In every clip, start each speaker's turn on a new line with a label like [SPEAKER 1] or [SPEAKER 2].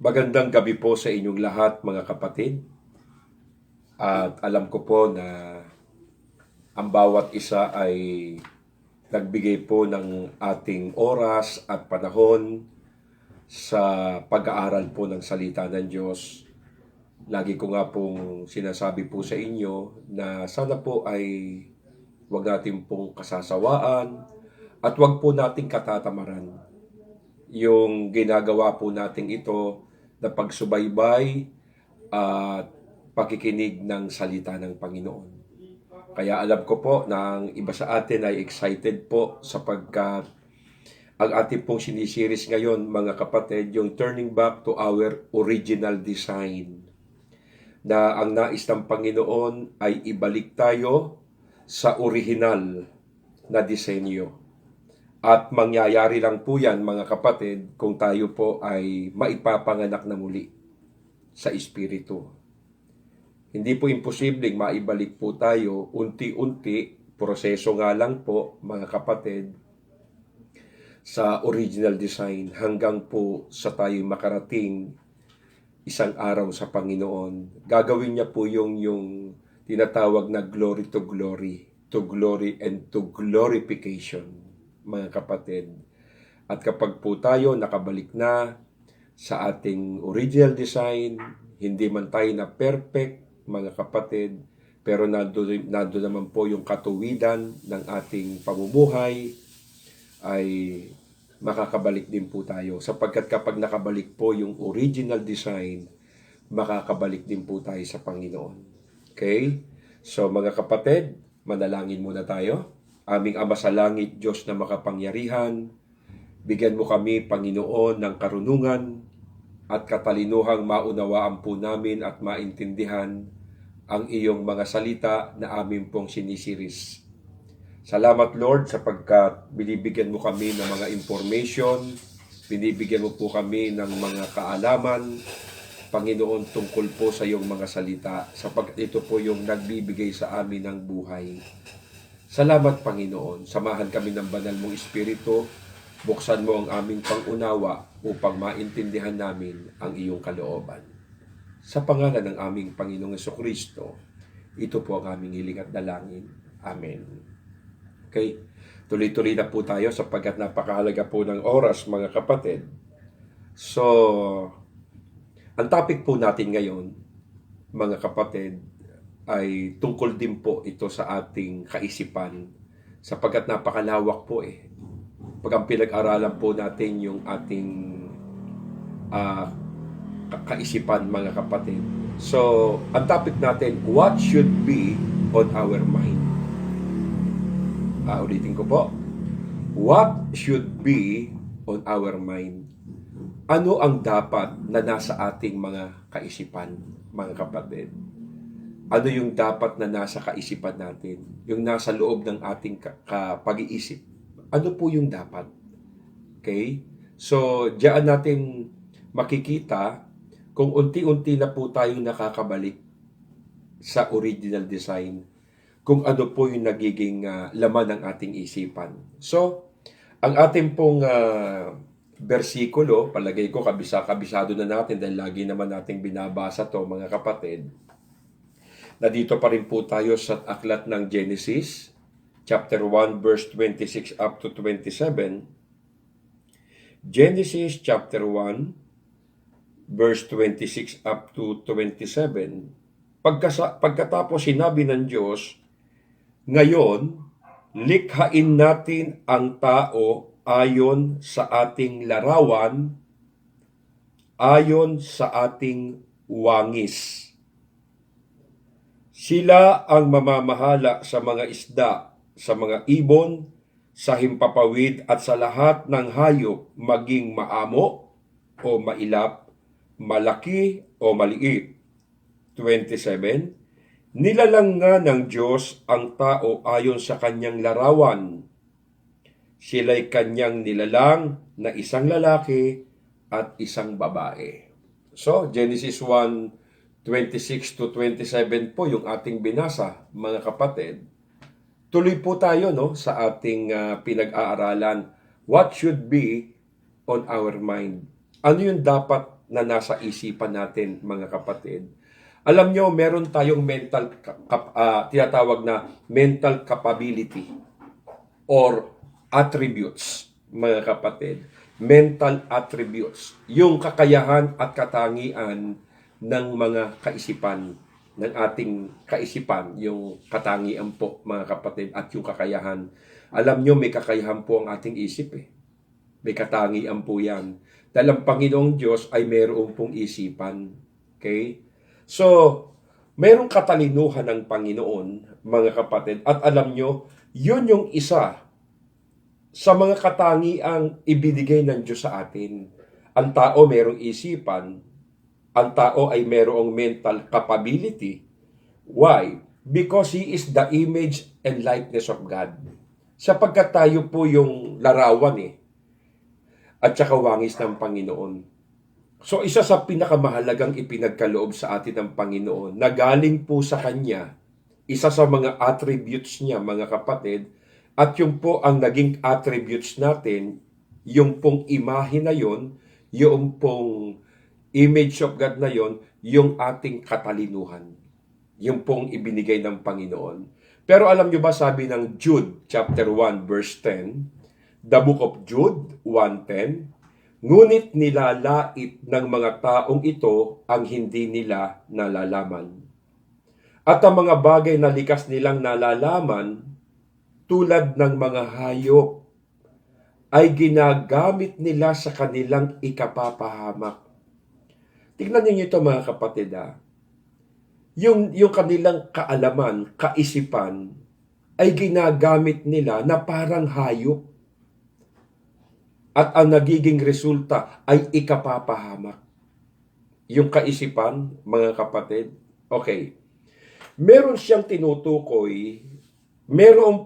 [SPEAKER 1] Magandang gabi po sa inyong lahat mga kapatid. At alam ko po na ang bawat isa ay nagbigay po ng ating oras at panahon sa pag-aaral po ng salita ng Diyos. Lagi ko nga pong sinasabi po sa inyo na sana po ay huwag natin pong kasasawaan at huwag po nating katatamaran yung ginagawa po nating ito na pagsubaybay at pakikinig ng salita ng Panginoon. Kaya alam ko po na ang iba sa atin ay excited po sapagkat ang ating pong sinisiris ngayon, mga kapatid, yung turning back to our original design. Na ang nais ng Panginoon ay ibalik tayo sa original na disenyo. At mangyayari lang po yan, mga kapatid, kung tayo po ay maipapanganak na muli sa Espiritu. Hindi po imposibleng maibalik po tayo unti-unti, proseso nga lang po, mga kapatid, sa original design hanggang po sa tayo makarating isang araw sa Panginoon. Gagawin niya po yung tinatawag na glory and to glorification, mga kapatid. At kapag po tayo nakabalik na sa ating original design, hindi man tayo na perfect, mga kapatid, pero nandun naman po yung katuwidan ng ating pamumuhay, ay makakabalik din po tayo. Sapagkat kapag nakabalik po yung original design, makakabalik din po tayo sa Panginoon. Okay? So mga kapatid, manalangin muna tayo. Aming Ama sa langit, Diyos na makapangyarihan, bigyan mo kami, Panginoon, ng karunungan at katalinuhang maunawaan po namin at maintindihan ang iyong mga salita na amin pong sinisiris. Salamat, Lord, sapagkat binibigyan mo kami ng mga information, binibigyan mo po kami ng mga kaalaman, Panginoon, tungkol po sa iyong mga salita, sapagkat ito po yung nagbibigay sa amin ng buhay. Salamat, Panginoon. Samahan kami ng banal mong Espiritu. Buksan mo ang aming pangunawa upang maintindihan namin ang iyong kalooban. Sa pangalan ng aming Panginoong Jesucristo, ito po ang aming hiling at dalangin. Amen. Okay? Tuloy-tuloy na po tayo sapagkat napakahalaga po ng oras, mga kapatid. So, ang topic po natin ngayon, mga kapatid, ay tungkol din po ito sa ating kaisipan sapagkat napakalawak po eh. Pag ang pinag-aralan po natin yung ating kaisipan, mga kapatid. So, ang topic natin, what should be on our mind? Ulitin ko po. What should be on our mind? Ano ang dapat na nasa ating mga kaisipan, mga kapatid? Ano yung dapat na nasa kaisipan natin? Yung nasa loob ng ating pag-iisip. Ano po yung dapat? Okay? So, diyan natin makikita kung unti-unti na po tayong nakakabalik sa original design, kung ano po yung nagiging laman ng ating isipan. So, ang ating pong bersikulo, palagay ko kabisado na natin dahil lagi naman nating binabasa to, mga kapatid. Nandito pa rin po tayo sa aklat ng Genesis, chapter 1, verse 26 up to 27. Genesis chapter 1, verse 26 up to 27. Pagkatapos sinabi ng Diyos, ngayon, likhain natin ang tao ayon sa ating larawan, ayon sa ating wangis. Sila ang mamamahala sa mga isda, sa mga ibon, sa himpapawid at sa lahat ng hayop, maging maamo o mailap, malaki o maliit. 27. Nilalang nga ng Diyos ang tao ayon sa kanyang larawan. Sila'y kanyang nilalang na isang lalaki at isang babae. So, Genesis 1:26 to 27 po yung ating binasa, mga kapatid. Tuloy po tayo sa ating pinag-aaralan. What should be on our mind? Ano yung dapat na nasa isipan natin, mga kapatid. Alam nyo, meron tayong tinatawag na mental capability or attributes, mga kapatid. Mental attributes. Yung kakayahan at katangian ng mga kaisipan, ng ating kaisipan, yung katangian po, mga kapatid, at yung kakayahan. Alam nyo, may kakayahan po ang ating isip eh. May katangian po yan. Dahil ang Panginoong Diyos ay mayroon pong isipan. Okay? So, mayroong katalinuhan ng Panginoon, mga kapatid. At alam nyo, yun yung isa sa mga katangiang ibinigay ng Diyos sa atin. Ang tao mayroong isipan. Ang tao ay mayroong mental capability. Why? Because He is the image and likeness of God. Sapagkat tayo po yung larawan eh. At saka wangis ng Panginoon. So isa sa pinakamahalagang ipinagkaloob sa atin ng Panginoon na galing po sa Kanya, isa sa mga attributes niya, mga kapatid, at yung po ang naging attributes natin, yung pong imahe na yon, yung pong image of God na yon, yung ating katalinuhan. Yung pong ibinigay ng Panginoon. Pero alam nyo ba, sabi ng Jude chapter 1 verse 10, the book of Jude 1:10, ngunit nilalait ng mga taong ito ang hindi nila nalalaman. At ang mga bagay na likas nilang nalalaman, tulad ng mga hayop, ay ginagamit nila sa kanilang ikapapahamak. Tingnan niyo ito, mga kapatid. Yung kanilang kaalaman, kaisipan, ay ginagamit nila na parang hayop. At ang nagiging resulta ay ikapapahamak. Yung kaisipan, mga kapatid, okay. Meron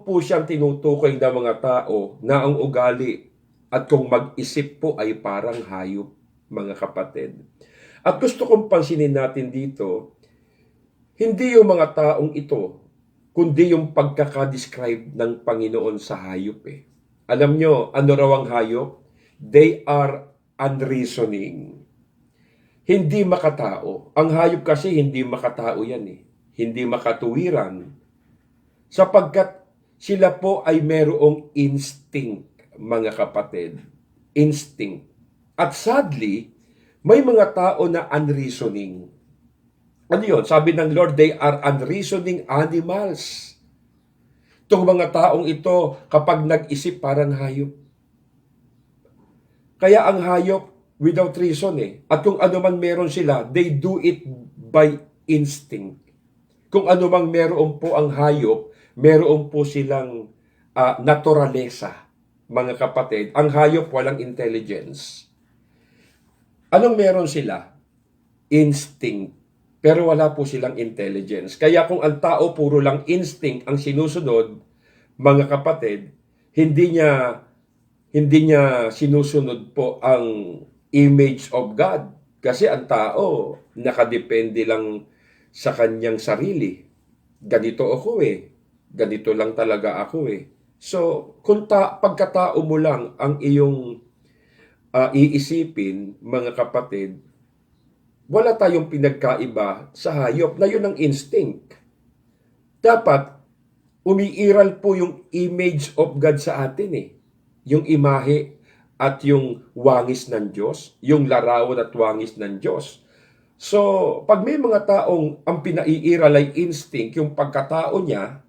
[SPEAKER 1] po siyang tinutukoy na mga tao na ang ugali at kung mag-isip po ay parang hayop, mga kapatid. At gusto kong pansinin natin dito, hindi yung mga taong ito, kundi yung pagkakadescribe ng Panginoon sa hayop eh. Alam nyo, ano raw ang hayop? They are unreasoning. Hindi makatao. Ang hayop kasi hindi makatao yan eh. Hindi makatuwiran. Sapagkat sila po ay merong instinct, mga kapatid. Instinct. At sadly, may mga tao na unreasoning. Ano yun? Sabi ng Lord, they are unreasoning animals. Itong mga taong ito, kapag nag-isip, parang hayop. Kaya ang hayop, without reason eh. At kung ano man meron sila, they do it by instinct. Kung ano man meron po ang hayop, meron po silang naturalesa, mga kapatid. Ang hayop, walang intelligence. Anong meron sila? Instinct. Pero wala po silang intelligence. Kaya kung ang tao puro lang instinct ang sinusunod, mga kapatid, hindi niya sinusunod po ang image of God. Kasi ang tao, nakadepende lang sa kanyang sarili. Ganito ako eh. Ganito lang talaga ako eh. So, kung pagkatao mo lang ang iyong iisipin, mga kapatid, wala tayong pinagkaiba sa hayop na yun ang instinct. Dapat, umiiral po yung image of God sa atin eh. Yung imahe at yung wangis ng Diyos, yung larawan at wangis ng Diyos. So, pag may mga taong ang pinaiiral ay instinct, yung pagkatao niya,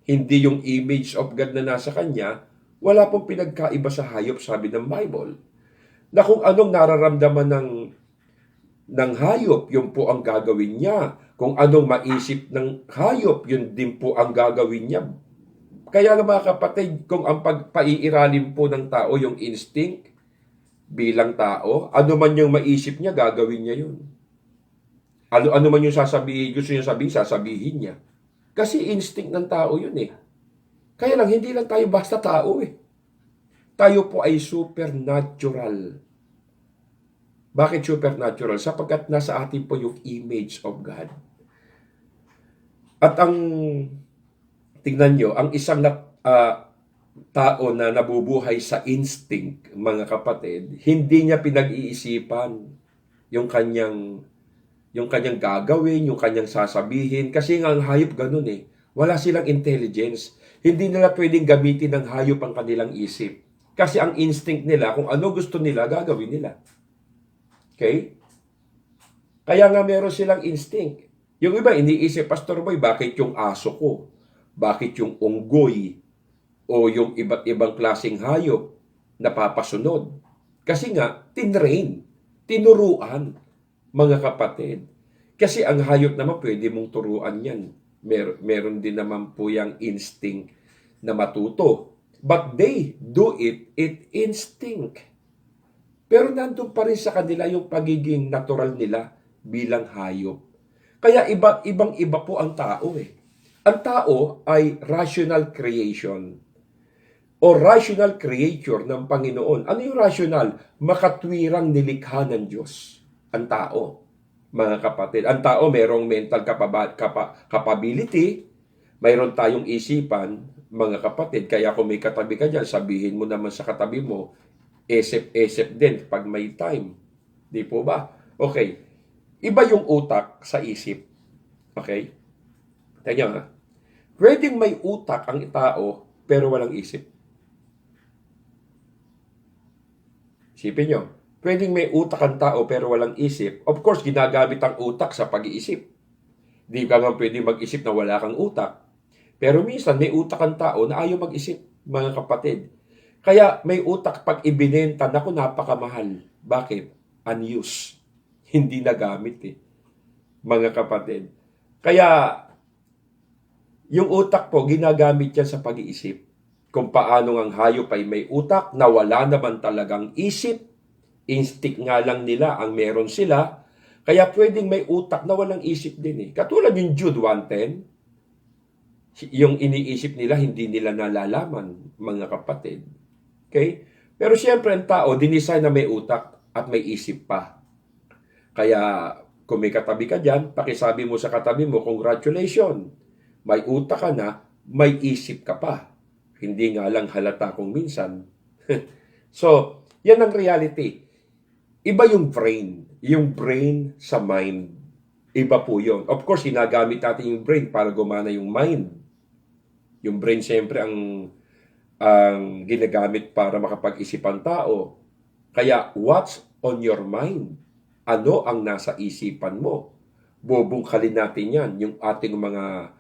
[SPEAKER 1] hindi yung image of God na nasa kanya, wala pong pinagkaiba sa hayop, sabi ng Bible. Na kung anong nararamdaman ng hayop, yun po ang gagawin niya. Kung anong maisip ng hayop, yun din po ang gagawin niya. Kaya nga mga kapatid, kung ang pagpaiiralim po ng tao yung instinct bilang tao, ano man yung maisip niya, gagawin niya yun. Ano man yung gusto niya sasabihin niya. Kasi instinct ng tao yun eh. Kaya lang, hindi lang tayo basta tao eh. Tayo po ay supernatural. Bakit supernatural? Sapagkat nasa atin po yung image of God. At tingnan nyo, ang isang tao na nabubuhay sa instinct, mga kapatid, hindi niya pinag-iisipan. yung kanyang gagawin, yung kanyang sasabihin. Kasi nga ang hayop ganun eh. Wala silang intelligence. Hindi nila pwedeng gamitin ng hayop ang kanilang isip. Kasi ang instinct nila, kung ano gusto nila, gagawin nila. Okay? Kaya nga meron silang instinct. Yung iba, iniisip, Pastor Boy, bakit yung aso ko? Bakit yung unggoy? O yung iba't ibang klaseng hayop napapasunod? Kasi nga, tinrain, tinuruan, mga kapatid. Kasi ang hayop naman, pwede mong turuan yan. Meron din naman po yung instinct na matuto. But they do it instinct. Pero nandun pa rin sa kanila yung pagiging natural nila bilang hayop. Kaya ibang-iba po ang tao eh. Ang tao ay rational creation o rational creature ng Panginoon. Ano yung rational? Makatwirang nilikha ng Diyos. Ang tao, mga kapatid. Ang tao mayroong mental capability, mayroon tayong isipan, mga kapatid. Kaya kung may katabi ka dyan, sabihin mo naman sa katabi mo, esep-esep din pag may time. Di po ba? Okay. Iba yung utak sa isip. Okay? Tignan ha. Pwedeng may utak ang tao, pero walang isip. Isipin nyo. Pwedeng may utak ang tao, pero walang isip. Of course, ginagamit ang utak sa pag-iisip. Di ka nga pwedeng mag-isip na wala kang utak. Pero minsan, may utak ang tao na ayaw mag-isip, mga kapatid. Kaya may utak pag ibinenta, naku, napakamahal. Bakit? Unused. Hindi nagamit eh, mga kapatid. Kaya, yung utak po, ginagamit yan sa pag-iisip. Kung paano ang hayop ay may utak na wala naman talagang isip, instinct nga lang nila ang meron sila, kaya pwedeng may utak na walang isip din eh. Katulad yung Jude 1:10, yung iniisip nila, hindi nila nalalaman, mga kapatid. Okay? Pero siyempre, ang tao, dinisign na may utak at may isip pa. Kaya, kung may katabi ka dyan, pakisabi mo sa katabi mo, congratulations, may utak ka na, may isip ka pa. Hindi nga lang halata kung minsan. So, yan ang reality. Iba yung brain sa mind. Iba po yun. Of course, hinagamit natin yung brain para gumana yung mind. Yung brain, siyempre, ang ginagamit para makapag-isip ang tao. Kaya, what's on your mind? Ano ang nasa isipan mo? Bubungkalin natin yan, yung ating mga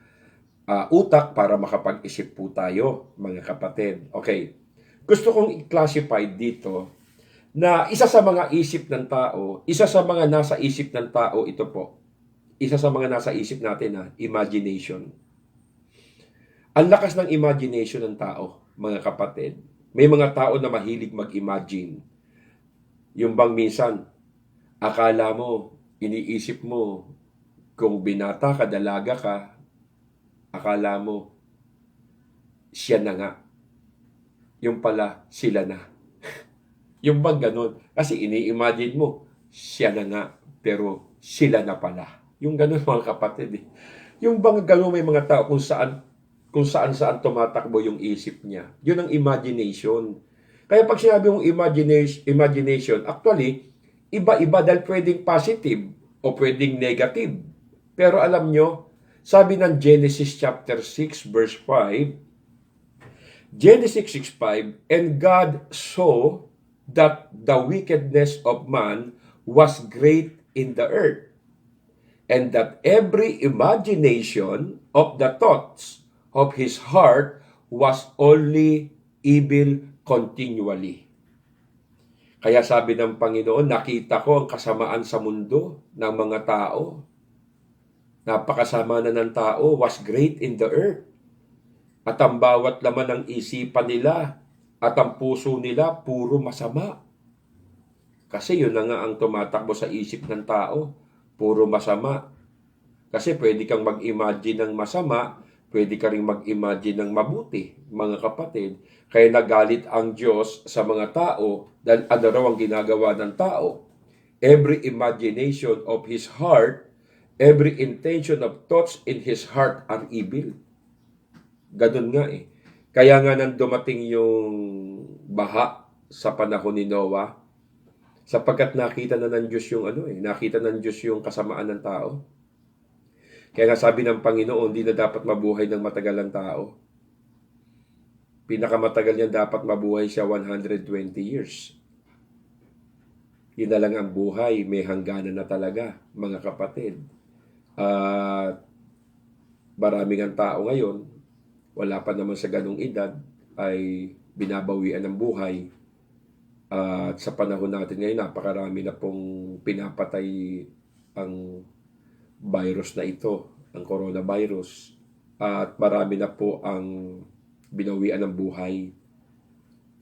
[SPEAKER 1] utak para makapag-isip po tayo, mga kapatid. Okay. Gusto kong i-classify dito na isa sa mga isip ng tao, isa sa mga nasa isip ng tao, ito po. Isa sa mga nasa isip natin imagination. Ang lakas ng imagination ng tao, mga kapatid. May mga tao na mahilig mag-imagine. Yung bang minsan, akala mo, iniisip mo, kung binata ka, dalaga ka, akala mo, siya na nga. Yung pala, sila na. Yung bang ganun. Kasi ini-imagine mo, siya na nga, pero sila na pala. Yung ganun, mga kapatid. Yung bang ganun, may mga tao kung saan tumatakbo yung isip niya. Yun ang imagination. Kaya pag sinabi mong imagination, actually, iba-iba dahil pwedeng positive o pwedeng negative. Pero alam nyo, sabi ng Genesis chapter 6 verse 5, Genesis 6:5, and God saw that the wickedness of man was great in the earth, and that every imagination of the thoughts of his heart was only evil continually. Kaya sabi ng Panginoon, nakita ko ang kasamaan sa mundo ng mga tao. Napakasama na ng tao, was great in the earth. At ang bawat laman ng isipan nila at ang puso nila, puro masama. Kasi yun na nga ang tumatakbo sa isip ng tao, puro masama. Kasi pwede kang mag-imagine ng masama, pwede ka rin mag-imagine ng mabuti, mga kapatid. Kaya nagalit ang Diyos sa mga tao dahil ano raw ang ginagawa ng tao. Every imagination of his heart, every intention of thoughts in his heart are evil. Ganun nga eh. Kaya nga nang dumating yung baha sa panahon ni Noah, Sapagkat nakita na ng Diyos yung nakita ng Diyos yung kasamaan ng tao. Kaya nga sabi ng Panginoon, di na dapat mabuhay ng matagal ang tao. Pinakamatagal niya dapat mabuhay siya 120 years. Yun na lang ang buhay, may hangganan na talaga, mga kapatid. At maraming ang tao ngayon, wala pa naman sa ganung edad, ay binabawian ng buhay. At sa panahon natin ngayon, napakarami na pong pinapatay ang virus na ito, ang coronavirus. At marami na po ang binawian ng buhay.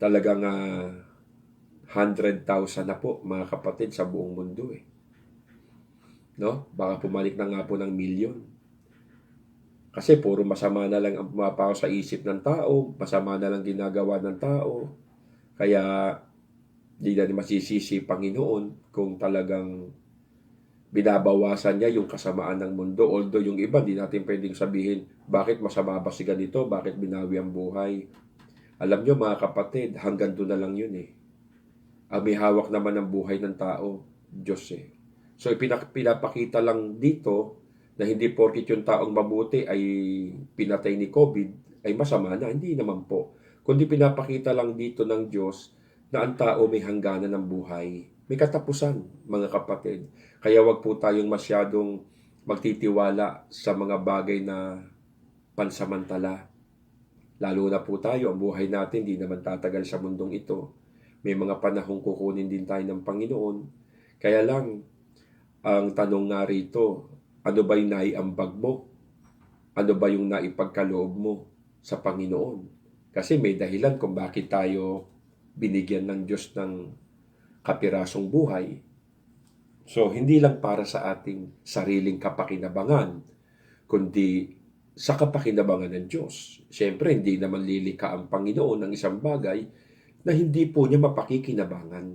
[SPEAKER 1] Talagang 100,000 na po, mga kapatid, sa buong mundo eh. No? Baka pumalik na nga po ng milyon. Kasi puro masama na lang ang pumapaw sa isip ng tao, masama na lang ginagawa ng tao. Kaya di na masisisi Panginoon kung talagang binabawasan niya yung kasamaan ng mundo. Although yung iba, di natin pwedeng sabihin, bakit masama ba si ganito? Bakit binawi ang buhay? Alam nyo mga kapatid, hanggang doon na lang yun eh. May hawak naman ng buhay ng tao, Diyos eh. So pinapakita lang dito na hindi porkit yung taong mabuti ay pinatay ni COVID, ay masama na. Hindi naman po. Kundi pinapakita lang dito ng Diyos na ang tao may hangganan ng buhay. May katapusan, mga kapatid. Kaya wag po tayong masyadong magtitiwala sa mga bagay na pansamantala. Lalo na po tayo, ang buhay natin di naman tatagal sa mundong ito. May mga panahong kukunin din tayo ng Panginoon. Kaya lang, ang tanong nga rito, ano ba yung naiambag mo? Ano ba yung naipagkaloob mo sa Panginoon? Kasi may dahilan kung bakit tayo binigyan ng Diyos ng kapirasong buhay. So, hindi lang para sa ating sariling kapakinabangan, kundi sa kapakinabangan ng Diyos. Siyempre, hindi naman lilika ang Panginoon ng isang bagay na hindi po niya mapakikinabangan.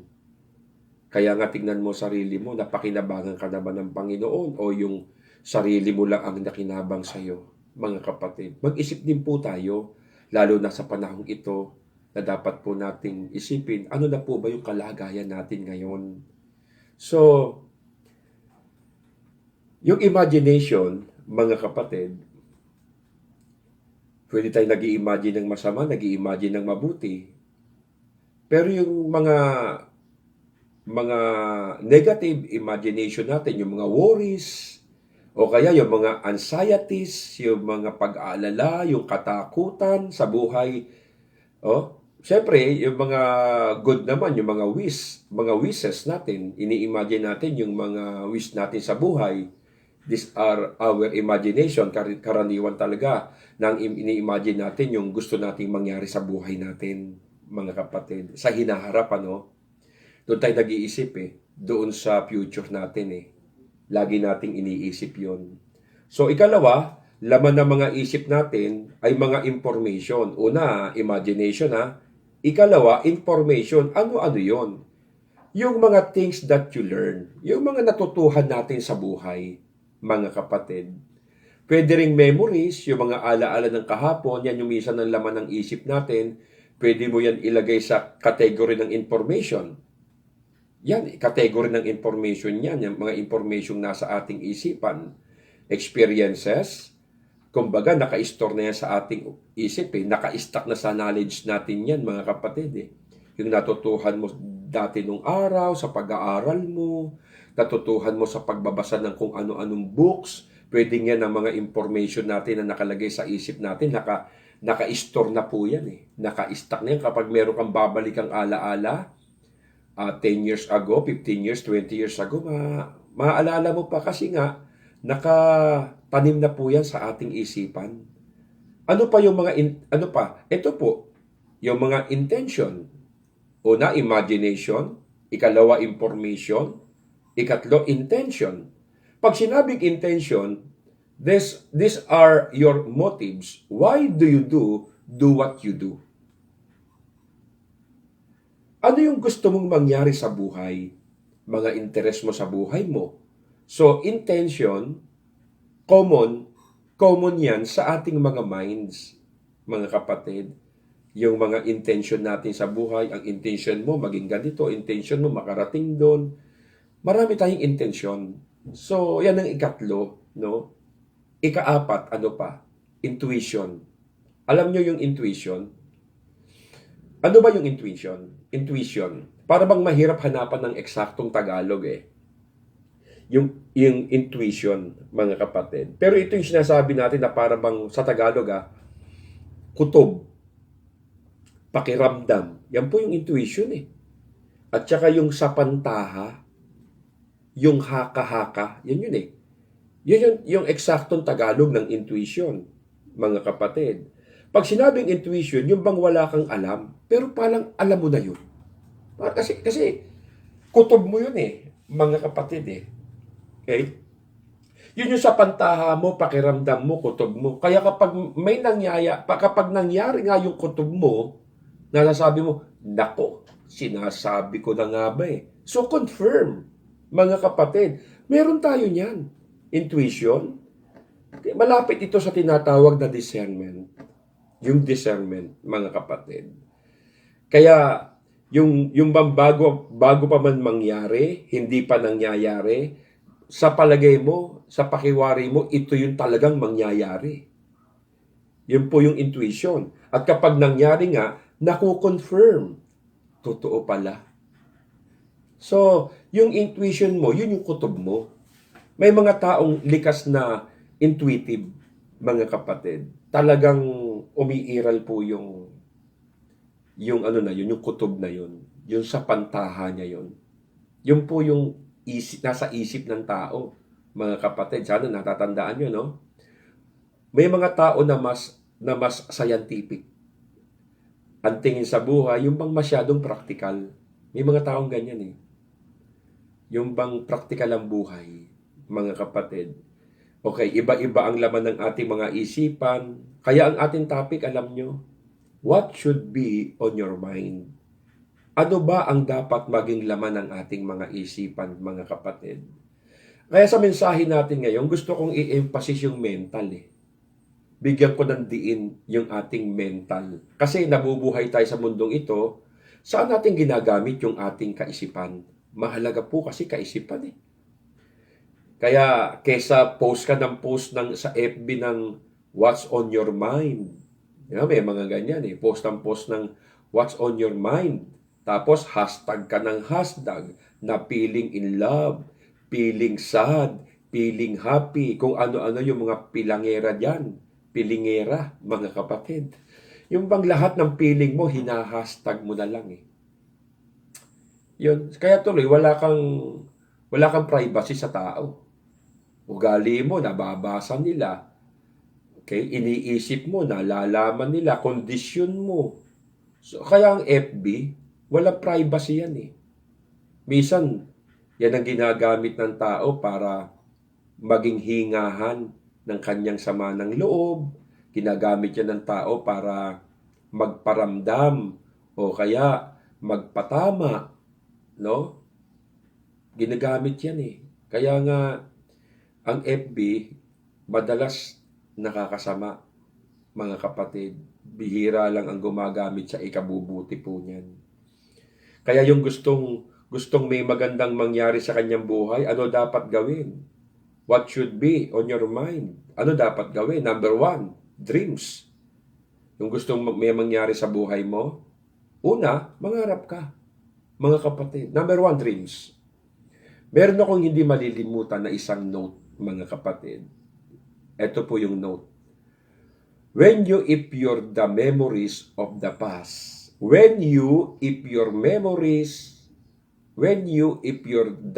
[SPEAKER 1] Kaya nga tingnan mo sarili mo, napakinabangan ka naman ng Panginoon o yung sarili mo lang ang nakinabang sa iyo, mga kapatid. Mag-isip din po tayo, lalo na sa panahong ito, na dapat po nating isipin, ano na po ba yung kalagayan natin ngayon? So, yung imagination, mga kapatid, pwede tayo nag-i-imagine ng masama, nag-i-imagine ng mabuti. Pero yung mga negative imagination natin, yung mga worries, o kaya yung mga anxieties, yung mga pag-aalala, yung katakutan sa buhay, siyempre, yung mga good naman, yung mga wishes natin, ini-imagine natin yung mga wish natin sa buhay. These are our imagination. Karaniwan talaga nang ini-imagine natin yung gusto nating mangyari sa buhay natin, mga kapatid. Sa hinaharap, doon tayo nag-iisip doon sa future natin Lagi nating iniisip yon. So, ikalawa, laman ng mga isip natin ay mga information. Una, imagination Ikalawa, information. Ano-ano yon? Yung mga things that you learn. Yung mga natutuhan natin sa buhay, mga kapatid. Pwede ring memories, yung mga alaala ng kahapon, yan yung minsan ng laman ng isip natin. Pwede mo yan ilagay sa category ng information. Yan, category ng information yan. Yung mga information nasa ating isipan. Experiences, kumbaga, naka-store na yan sa ating isip Naka-stack na sa knowledge natin yan, mga kapatid Yung natutuhan mo dati nung araw, sa pag-aaral mo, natutuhan mo sa pagbabasa ng kung ano-anong books, pwedeng yan ang mga information natin na nakalagay sa isip natin, naka-store na po yan Naka-stack na yan. Kapag meron kang babalik ang alaala, 10 years ago, 15 years, 20 years ago, maaalala mo pa kasi nga, nakatanim na po yan sa ating isipan. Ano pa yung mga, Ito po, yung mga intention. Una, imagination. Ikalawa, information. Ikatlo, intention. Pag sinabing intention, these are your motives. Why do you do what you do? Ano yung gusto mong mangyari sa buhay? Mga interes mo sa buhay mo. So, intention, common yan sa ating mga minds, mga kapatid. yung mga intention natin sa buhay. Ang intention mo maging ganito, intention mo makarating doon. Marami tayong intention. So, yan ang ikatlo, no? Ikaapat, ano pa? Intuition. Alam nyo yung intuition? Ano ba yung intuition? Intuition. Para bang mahirap hanapan ng eksaktong Tagalog eh. Yung intuition, mga kapatid. Pero ito yung sinasabi natin na para bang sa Tagalog kutob, pakiramdam. Yan po yung intuition eh. At saka yung sapantaha, yung haka-haka, yan yun eh. Yun yung eksaktong Tagalog ng intuition, mga kapatid. Pag sinabing intuition, yung bang wala kang alam, pero palang alam mo na yun. Kasi kutob mo yun eh, mga kapatid eh. Okay? Yun yung sapantaha mo, pakiramdam mo, kutob mo. Kaya kapag kapag nangyari nga yung kutob mo, nasasabi mo, nako, sinasabi ko na nga ba eh. So confirm, mga kapatid. Meron tayo niyan. Intuition. Malapit ito sa tinatawag na discernment. Yung discernment, mga kapatid. Kaya, yung bago pa man mangyari, hindi pa nangyayari, sa palagay mo, sa pakiwari mo, ito yung talagang mangyayari. Yun po yung intuition. At kapag nangyari nga, naku-confirm. Totoo pala. So, yung intuition mo, yun yung kutob mo. May mga taong likas na intuitive, mga kapatid. Talagang umiiral po yung ano na yun, yung kutob na yun. Yung sa pantaha niya yun. Yun po yung nasa isip ng tao, mga kapatid. Sana natatandaan nyo, no? May mga tao na mas scientific. Ang tingin sa buhay, yung bang masyadong practical. May mga taong ganyan eh. Yung bang practical ang buhay, mga kapatid. Okay, iba-iba ang laman ng ating mga isipan. Kaya ang ating topic, alam nyo, what should be on your mind? Ano ba ang dapat maging laman ng ating mga isipan, mga kapatid? Kaya sa mensahe natin ngayon, gusto kong i-emphasize yung mental eh. Bigyan ko ng diin yung ating mental. Kasi nabubuhay tayo sa mundong ito, saan natin ginagamit yung ating kaisipan? Mahalaga po kasi kaisipan eh. Kaya kesa post ka ng post sa FB ng what's on your mind. May mga ganyan eh. Post ng what's on your mind. Tapos hashtag ka ng hashtag na feeling in love, feeling sad, feeling happy, kung ano-ano yung mga pilangera dyan. Pilingera, mga kapatid. Yung bang lahat ng feeling mo, hinahashtag mo na lang eh. Yun. Kaya tuloy, wala kang privacy sa tao. Ugali mo, nababasa nila. Okay? Iniisip mo, nalalaman nila, kondisyon mo. So, kaya ang FB, walang privacy yan eh. Minsan, yan ang ginagamit ng tao para maging hingahan ng kanyang sama ng loob. Ginagamit yan ng tao para magparamdam o kaya magpatama. No? Ginagamit yan eh. Kaya nga, ang FB, madalas nakakasama, mga kapatid. Bihira lang ang gumagamit sa ikabubuti po niyan. Kaya yung gustong may magandang mangyari sa kanyang buhay, ano dapat gawin? What should be on your mind? Ano dapat gawin? Number 1, dreams. Yung gustong may mangyari sa buhay mo, una, mangarap ka. Mga kapatid, number 1, dreams. Meron akong hindi malilimutan na isang note, mga kapatid. Ito po yung note. When you if the memories of the past, the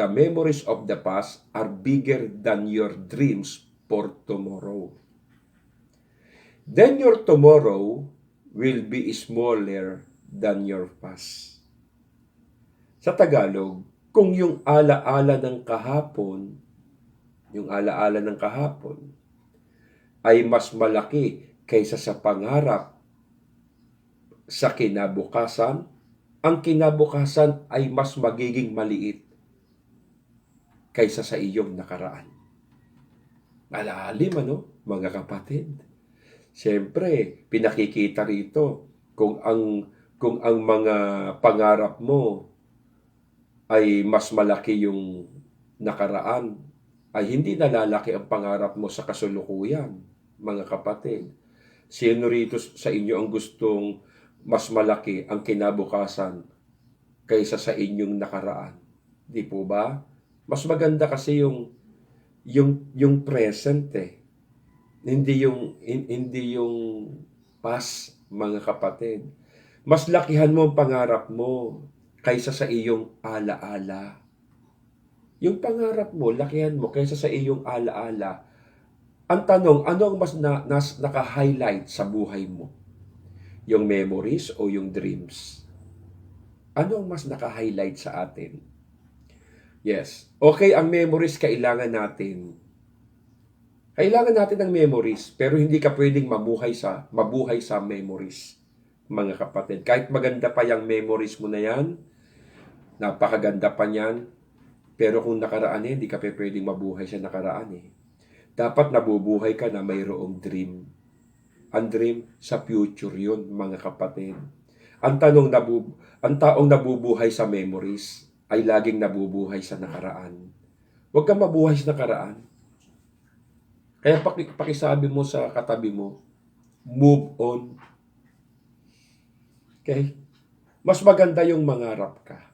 [SPEAKER 1] memories of the past are bigger than your dreams for tomorrow, then your tomorrow will be smaller than your past. Sa Tagalog, kung yung alaala ng kahapon ay mas malaki kaysa sa pangarap sa kinabukasan, ang kinabukasan ay mas magiging maliit kaysa sa iyong nakaraan. Malalim, mga kapatid? Siyempre, pinakikita rito Kung ang mga pangarap mo ay mas malaki yung nakaraan, ay hindi nalalaki ang pangarap mo sa kasulukuyan, mga kapatid. Sino rito sa inyo ang gustong mas malaki ang kinabukasan kaysa sa inyong nakaraan? Di po ba? Mas maganda kasi yung present eh. Hindi yung past, mga kapatid. Mas lakihan mo ang pangarap mo kaysa sa iyong alaala. Yung pangarap mo, lakihan mo kaysa sa iyong alaala. Ang tanong, ano ang mas naka-highlight sa buhay mo? Yung memories o yung dreams? Ano ang mas naka-highlight sa atin? Yes. Okay, ang memories kailangan natin. Kailangan natin ng memories, pero hindi ka pwedeng mabuhay sa memories, mga kapatid. Kahit maganda pa yung memories mo na yan, napakaganda pa niyan, pero kung nakaraan eh, hindi ka pwedeng mabuhay sa nakaraan eh. Dapat nabubuhay ka na mayroong dream. Ang dream sa future yun, mga kapatid. Ang taong nabubuhay sa memories ay laging nabubuhay sa nakaraan. Huwag kang mabuhay sa nakaraan. Kaya pakisabi mo sa katabi mo, move on. Okay? Mas maganda yung mangarap ka.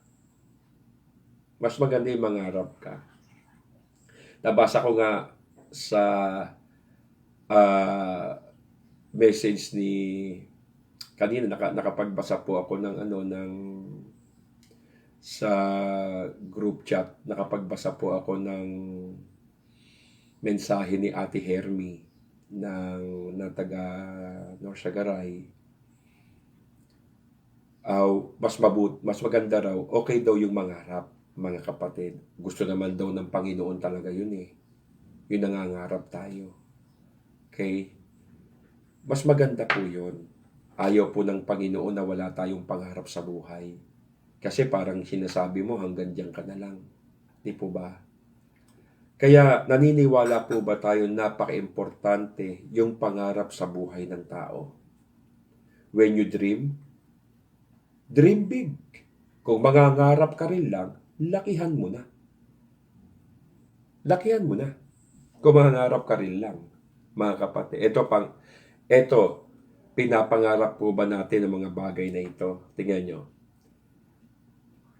[SPEAKER 1] Mas maganda yung mangarap ka. Nabasa ko nga sa message ni kanina nakapagbasa po ako ng sa group chat, nakapagbasa po ako ng mensahe ni Ate Hermy ng taga Norsagaray. Mas maganda raw, okay daw yung mangarap, mga kapatid. Gusto naman daw ng Panginoon talaga yun eh. Yun nangangarap tayo. Okay? Mas maganda po yun. Ayaw po ng Panginoon na wala tayong pangarap sa buhay. Kasi parang sinasabi mo hanggang diyan ka na lang. Di po ba? Kaya naniniwala po ba tayo napaka-importante yung pangarap sa buhay ng tao? When you dream big. Kung mangangarap ka rin lang, lakihan mo na. Lakihan mo na. Kung mangangarap ka rin lang, mga kapatid. Ito, pinapangarap po ba natin ang mga bagay na ito? Tingnan nyo.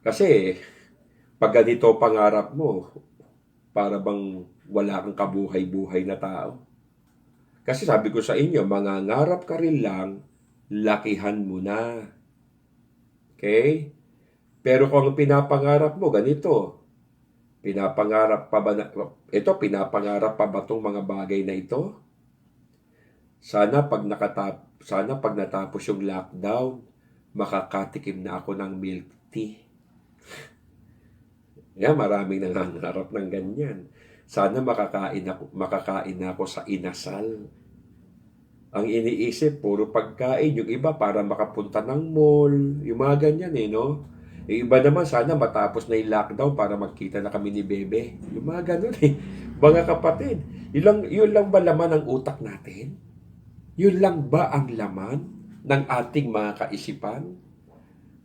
[SPEAKER 1] Kasi, pag ganito pangarap mo, para bang wala kang kabuhay-buhay na tao. Kasi sabi ko sa inyo, mangangarap ka rin lang, lakihan mo na. Okay? Pero kung pinapangarap mo, ganito, pinapangarap pa ba itong mga bagay na ito? Sana pag natapos yung lockdown, makakatikim na ako ng milk tea. Maraming nangangarap ng ganyan. Sana makakain ako sa inasal. Ang iniisip, puro pagkain. Yung iba para makapunta ng mall. Yung mga ganyan no? Yung iba naman, sana matapos na yung lockdown para magkita na kami ni Bebe. Yung mga ganun Mga kapatid, yun lang ba laman ang utak natin? Yun lang ba ang laman ng ating mga kaisipan?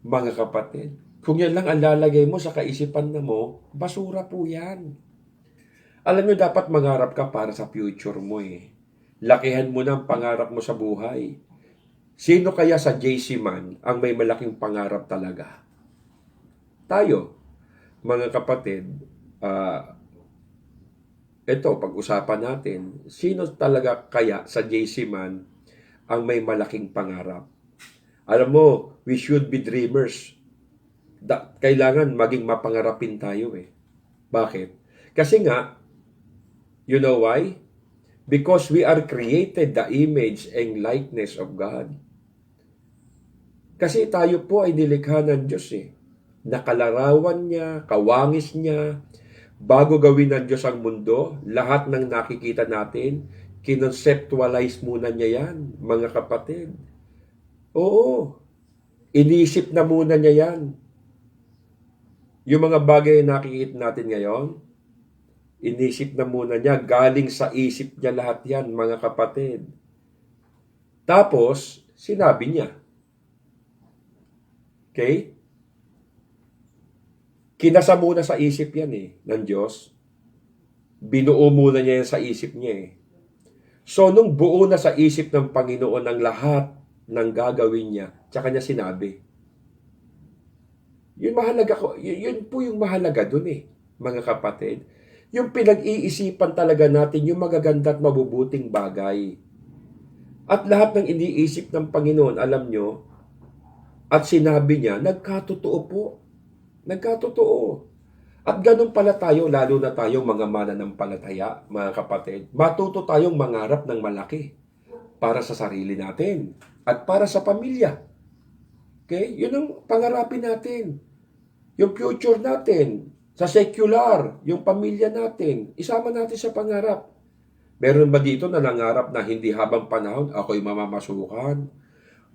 [SPEAKER 1] Mga kapatid, kung yan lang ang lalagay mo sa kaisipan na mo, basura po yan. Alam nyo, dapat mangarap ka para sa future mo Lakihan mo na ang pangarap mo sa buhay. Sino kaya sa JC Man ang may malaking pangarap talaga? Tayo, mga kapatid. Ito, pag-usapan natin, sino talaga kaya sa JC Man ang may malaking pangarap? Alam mo, we should be dreamers. Kailangan maging mapangarapin tayo Bakit? Kasi nga, you know why? Because we are created the image and likeness of God. Kasi tayo po ay nilikha ng Diyos Nakalarawan niya, kawangis niya. Bago gawin ng Diyos ang mundo, lahat ng nakikita natin, kinonceptualize muna niya yan, mga kapatid. Oo. Inisip na muna niya yan. Yung mga bagay na nakikita natin ngayon, inisip na muna niya. Galing sa isip niya lahat yan, mga kapatid. Tapos, sinabi niya. Okay? Kinasa muna sa isip yan ng Diyos. Binuo muna niya yan sa isip niya So, nung buo na sa isip ng Panginoon ang lahat ng gagawin niya, tsaka niya sinabi. Yun mahalaga ko, yun po yung mahalaga dun mga kapatid. Yung pinag-iisipan talaga natin yung magaganda at mabubuting bagay. At lahat ng iniisip ng Panginoon, alam nyo, at sinabi niya, nagkatotoo po. Nagkatotoo. At ganun pala tayo, lalo na tayong mga mananampalataya, mga kapatid. Matuto tayong mangarap ng malaki para sa sarili natin at para sa pamilya. Okay? Yun ang pangarapin natin. Yung future natin, sa secular, yung pamilya natin, isama natin sa pangarap. Meron ba dito na nangarap na hindi habang panahon ako'y mamamasukan?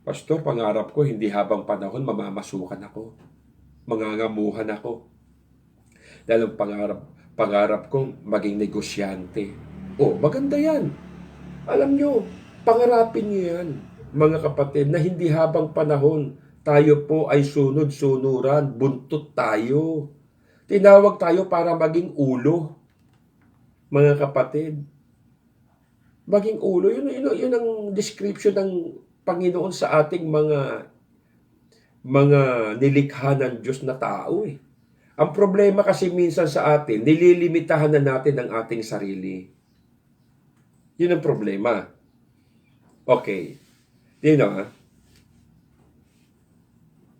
[SPEAKER 1] Pastor, pangarap ko hindi habang panahon mamamasukan ako. Mangangamuhan ako. Dahil ang pangarap ko maging negosyante. Maganda yan. Alam nyo, pangarapin nyo yan, mga kapatid, na hindi habang panahon tayo po ay sunod-sunuran, buntot tayo. Tinawag tayo para maging ulo, mga kapatid. Maging ulo, yun ang description ng Panginoon sa ating mga nilikha ng Diyos na tao Ang problema kasi minsan sa atin, nililimitahan na natin ang ating sarili. Yun ang problema. Okay.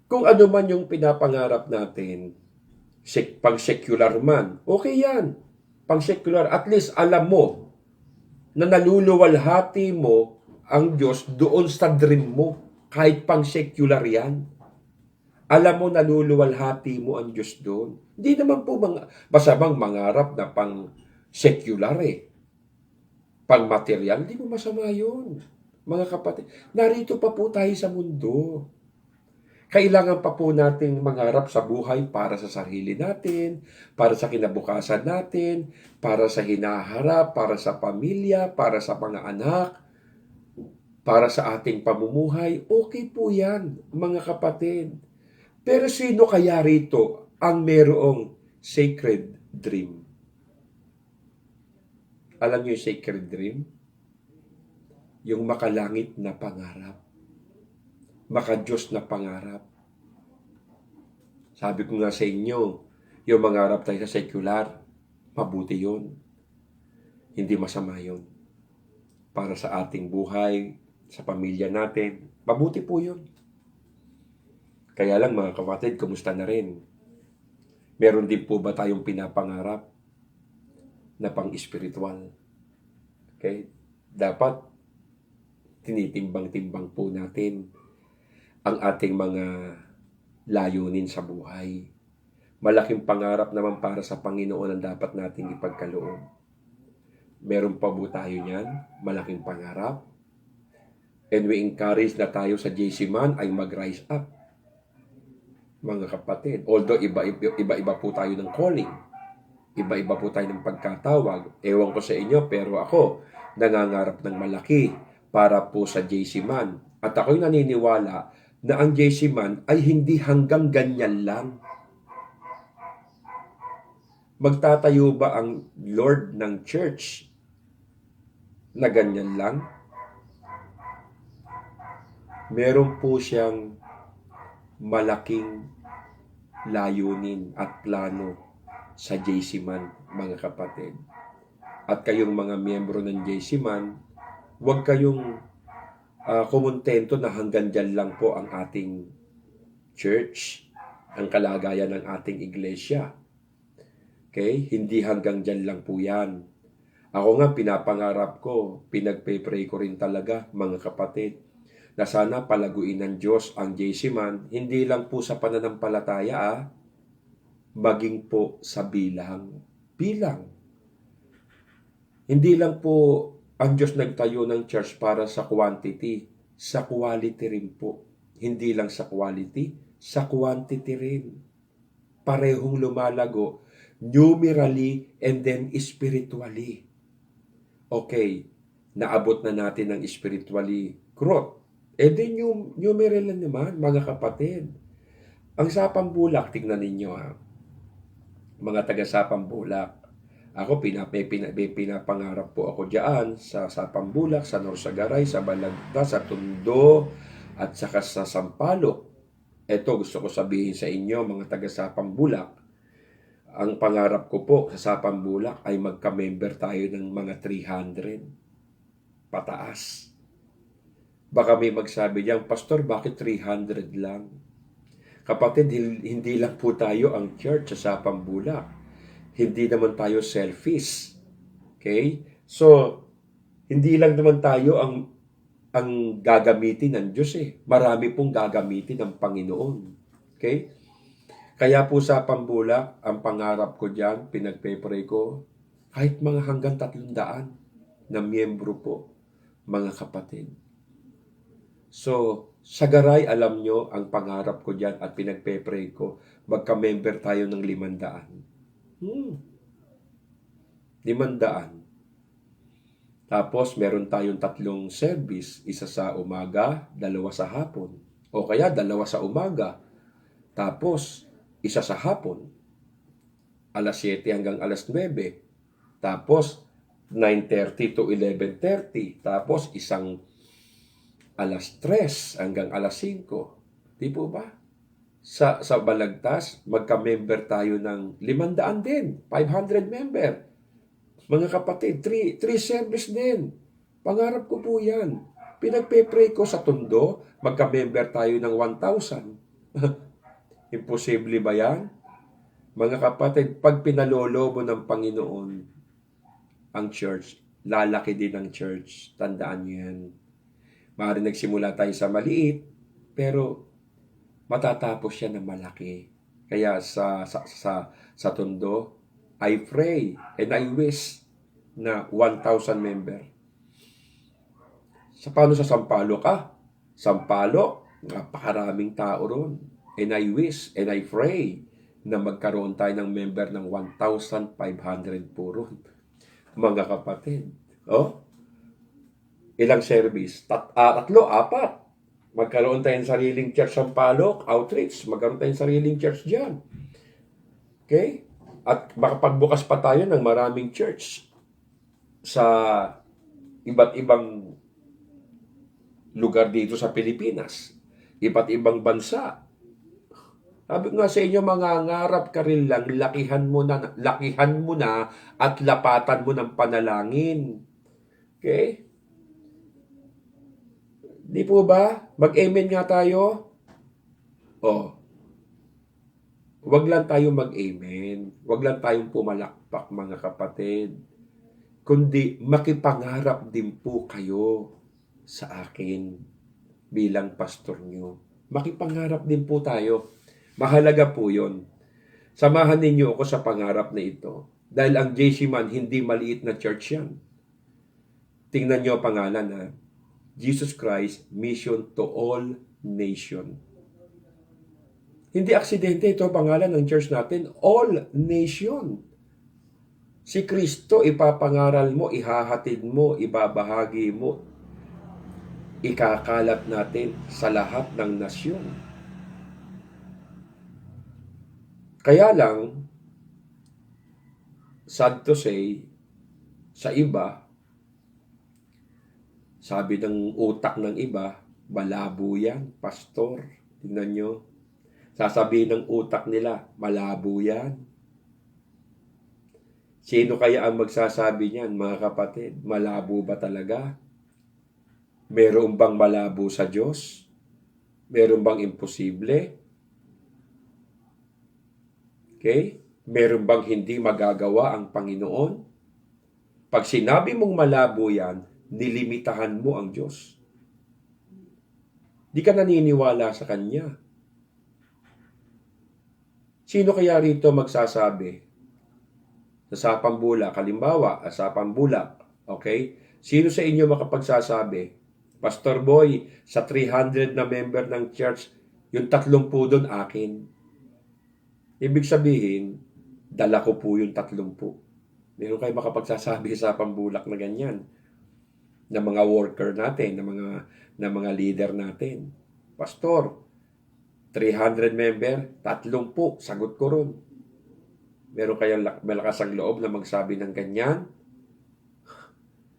[SPEAKER 1] Kung ano man yung pinapangarap natin, pang-secular man, okay yan. Pang-secular, at least alam mo na naluluwalhati mo ang Diyos doon sa dream mo, kahit pang-secular yan. Alam mo, naluluwalhati mo ang Diyos doon. Hindi naman po basta bang mangarap na pang-secular pang-material, hindi mo masama yun. Mga kapatid, narito pa po tayo sa mundo. Kailangan pa po nating mangarap sa buhay para sa sarili natin, para sa kinabukasan natin, para sa hinaharap, para sa pamilya, para sa mga anak, para sa ating pamumuhay. Okay po yan, mga kapatid. Pero sino kaya rito ang mayroong sacred dream? Alam niyo yung sacred dream? Yung makalangit na pangarap. Maka-Diyos na pangarap. Sabi ko nga sa inyo, yung mangarap tayo sa secular, mabuti yun. Hindi masama yun. Para sa ating buhay, sa pamilya natin, mabuti po yun. Kaya lang mga kapatid, kumusta na rin? Meron din po ba tayong pinapangarap na pang-spiritual? Okay? Dapat tinitimbang-timbang po natin ang ating mga layunin sa buhay. Malaking pangarap naman para sa Panginoon ang dapat nating ipagkaloob. Meron pa po tayo niyan, malaking pangarap. And we encourage na tayo sa JC Man ay mag-rise up. Mga kapatid, although iba-iba po tayo ng calling, iba-iba po tayo ng pagkatawag, ewan ko sa inyo, pero ako, nangangarap ng malaki para po sa JC Man. At ako'y naniniwala na ang JC Man ay hindi hanggang ganyan lang. Magtatayo ba ang Lord ng church na ganyan lang? Meron po siyang malaking layunin at plano sa JC Man, mga kapatid. At kayong mga miyembro ng JC Man, huwag kayong kumuntento na hanggang dyan lang po ang ating church, ang kalagayan ng ating iglesia. Okay? Hindi hanggang dyan lang po yan. Ako nga, pinapangarap ko, pinagpe-pray ko rin talaga, mga kapatid, na sana palaguin ng Diyos ang JC Man, hindi lang po sa pananampalataya, maging po sa bilang. Hindi lang po ang Diyos nagtayo ng church para sa quantity, sa quality rin po. Hindi lang sa quality, sa quantity rin. Parehong lumalago, numerally and then spiritually. Okay, naabot na natin ang spiritually growth. Then yung numeral naman, mga kapatid. Ang Sapang Bulak, tignan ninyo ha, mga taga Sapang Bulak. Ako, pinapangarap po ako diyan sa Sapang Bulak, sa Norsagaray, sa Balagta, sa Tondo, at saka sa Sampaloc. Ito, gusto ko sabihin sa inyo, mga taga Sapang Bulak, ang pangarap ko po sa Sapang Bulak ay magka-member tayo ng mga 300 pataas. Baka may magsabi diyan, Pastor, bakit 300 lang? Kapatid, hindi lang po tayo ang church sa Sapang Bulak. Hindi naman tayo selfish. Okay? So, hindi lang naman tayo ang gagamitin ng Diyos eh. Marami pong gagamitin ng Panginoon. Okay? Kaya po sa Pambulak, ang pangarap ko diyan, pinagpe-pray ko, kahit mga hanggang 300 na miyembro po, mga kapatid. So, sa Garay, alam nyo, ang pangarap ko diyan at pinagpe-pray ko, magka-member tayo ng 500. 500. Tapos, meron tayong 3 service, isa sa umaga, 2 sa hapon. O kaya, 2 sa umaga. Tapos, isa sa hapon, alas 7 hanggang alas 9. Tapos, 9:30 to 11:30. Tapos, isang alas 3 hanggang alas 5. Di po ba? Sa Balagtas, magka-member tayo ng 500 din. 500 member. Mga kapatid, 3 service din. Pangarap ko po yan. Pinagpe-pray ko sa Tondo, magka-member tayo ng 1,000. Imposible ba yan? Mga kapatid, pag pinalolobo ng Panginoon ang church, lalaki din ang church. Tandaan niyo yan. Maaari nagsimula tayo sa maliit, pero matatapos siya na malaki. Kaya sa Tondo, I pray and I wish na 1,000 member. Paano sa Sampaloc ka? Sampaloc, napakaraming tao ron. And I wish and I pray na magkaroon tayo ng member ng 1,500 po ron. Mga kapatid. Oh? Ilang service? 3, 4. Magkaroon tayong sariling church sa Sampaloc, outreach. Magkaroon tayong sariling church dyan. Okay? At makapagbukas pa tayo ng maraming church sa iba't ibang lugar dito sa Pilipinas. Iba't ibang bansa. Sabi nga sa inyo, mangangarap ka rin lang, lakihan mo na at lapatan mo ng panalangin. Okay? Di po ba? Mag-amen nga tayo. Oh. Huwag lang tayo mag-amen. Huwag lang tayong pumalakpak, mga kapatid. Kundi makipangarap din po kayo sa akin bilang pastor nyo. Makipangarap din po tayo. Mahalaga po yun. Samahan ninyo ako sa pangarap na ito. Dahil ang JC Man, hindi maliit na church yan. Tingnan nyo ang pangalan ha. Jesus Christ, Mission to All Nation. Hindi aksidente ito pangalan ng church natin, All Nation. Si Kristo ipapangaral mo, ihahatid mo, ibabahagi mo, ikakalat natin sa lahat ng nasyon. Kaya lang, sad to say, sa iba, sabi ng utak ng iba, malabo yan, pastor. Tingnan nyo. Sasabihin ng utak nila, malabo yan. Sino kaya ang magsasabi niyan, mga kapatid? Malabo ba talaga? Meron bang malabo sa Diyos? Meron bang imposible? Okay? Meron bang hindi magagawa ang Panginoon? Pag sinabi mong malabo yan, nilimitahan mo ang Diyos. Di ka naniniwala sa Kanya. Sino kaya rito magsasabi? Sa Sapang Bulak, halimbawa, Sapang Bulak, okay? Sino sa inyo makapagsasabi? Pastor Boy, sa 300 na member ng church, yung 30 doon akin. Ibig sabihin, dala ko po yung 30. Meron kayo makapagsasabi sa Sapang Bulak na ganyan? Na mga worker natin, na mga leader natin. Pastor, 300 member, 30, sagot ko ron. Meron kayang malakas ang loob na magsabi ng ganyan?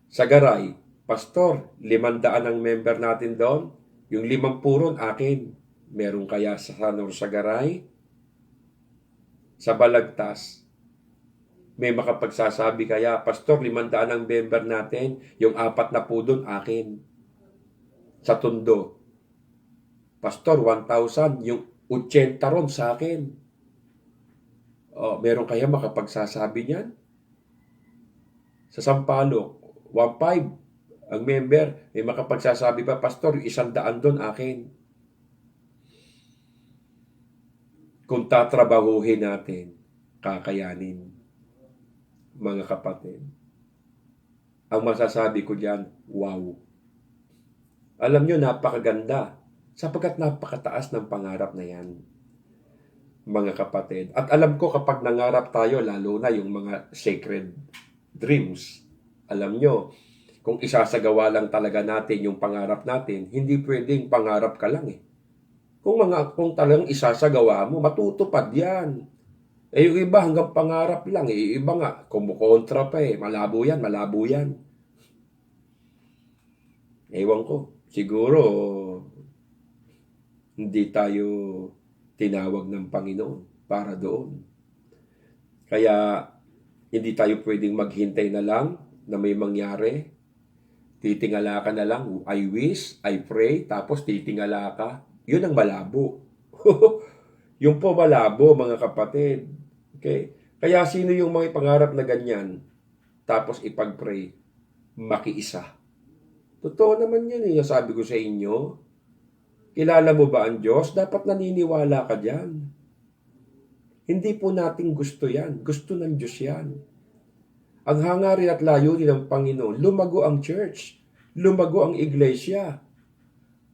[SPEAKER 1] Sa Garay, Pastor, 500 ang member natin doon. Yung 50 ron akin. Meron kaya sa sa Garay? Sa Balagtas, may makapagsasabi kaya, Pastor, 500 ang member natin. Yung 40 doon akin. Sa Tondo, Pastor, 1,000. Yung 80 ron sa akin. Meron kaya makapagsasabi niyan? Sa Sampaloc, 1,500 ang member. May makapagsasabi pa, Pastor, 100 doon akin. Kung tatrabahuhin natin, kakayanin. Mga kapatid, ang masasabi ko diyan, wow. Alam nyo, napakaganda sapagkat napakataas ng pangarap na yan. Mga kapatid, at alam ko kapag nangarap tayo, lalo na yung mga sacred dreams, alam nyo, kung isasagawa lang talaga natin yung pangarap natin, hindi pwedeng pangarap ka lang eh. Kung talagang isasagawa mo, matutupad yan. Yung iba hanggang pangarap lang eh. Iba nga, kumukontra pa eh. Malabo yan. Ewan ko. Siguro, hindi tayo tinawag ng Panginoon para doon. Kaya, hindi tayo pwedeng maghintay na lang na may mangyari. Titingala ka na lang. I wish, I pray, tapos titingala ka. Yun ang malabo. Yung po malabo, mga kapatid. Okay? Kaya sino yung mga pangarap na ganyan, tapos ipag-pray, makiisa. Totoo naman yan eh. Sabi ko sa inyo, kilala mo ba ang Diyos? Dapat naniniwala ka dyan. Hindi po nating gusto yan. Gusto ng Diyos yan. Ang hangarin at layunin ng Panginoon, lumago ang church. Lumago ang iglesia.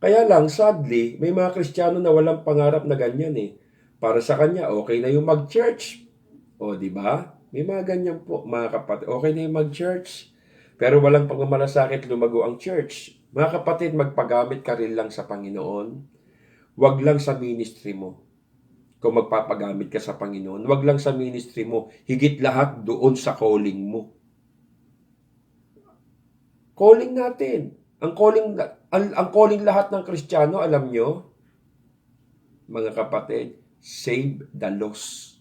[SPEAKER 1] Kaya lang, sadly, may mga Kristiyano na walang pangarap na ganyan eh. Para sa kanya, okay na yung mag-church. O, di ba? May mga ganyan po, mga kapatid. Okay na yung mag-church. Pero walang pagmamalasakit lumago ang church. Mga kapatid, magpagamit ka rin lang sa Panginoon. Huwag lang sa ministry mo. Kung magpapagamit ka sa Panginoon, huwag lang sa ministry mo. Higit lahat doon sa calling mo. Calling natin. Ang calling lahat ng Kristiyano, alam nyo, mga kapatid, save the lost.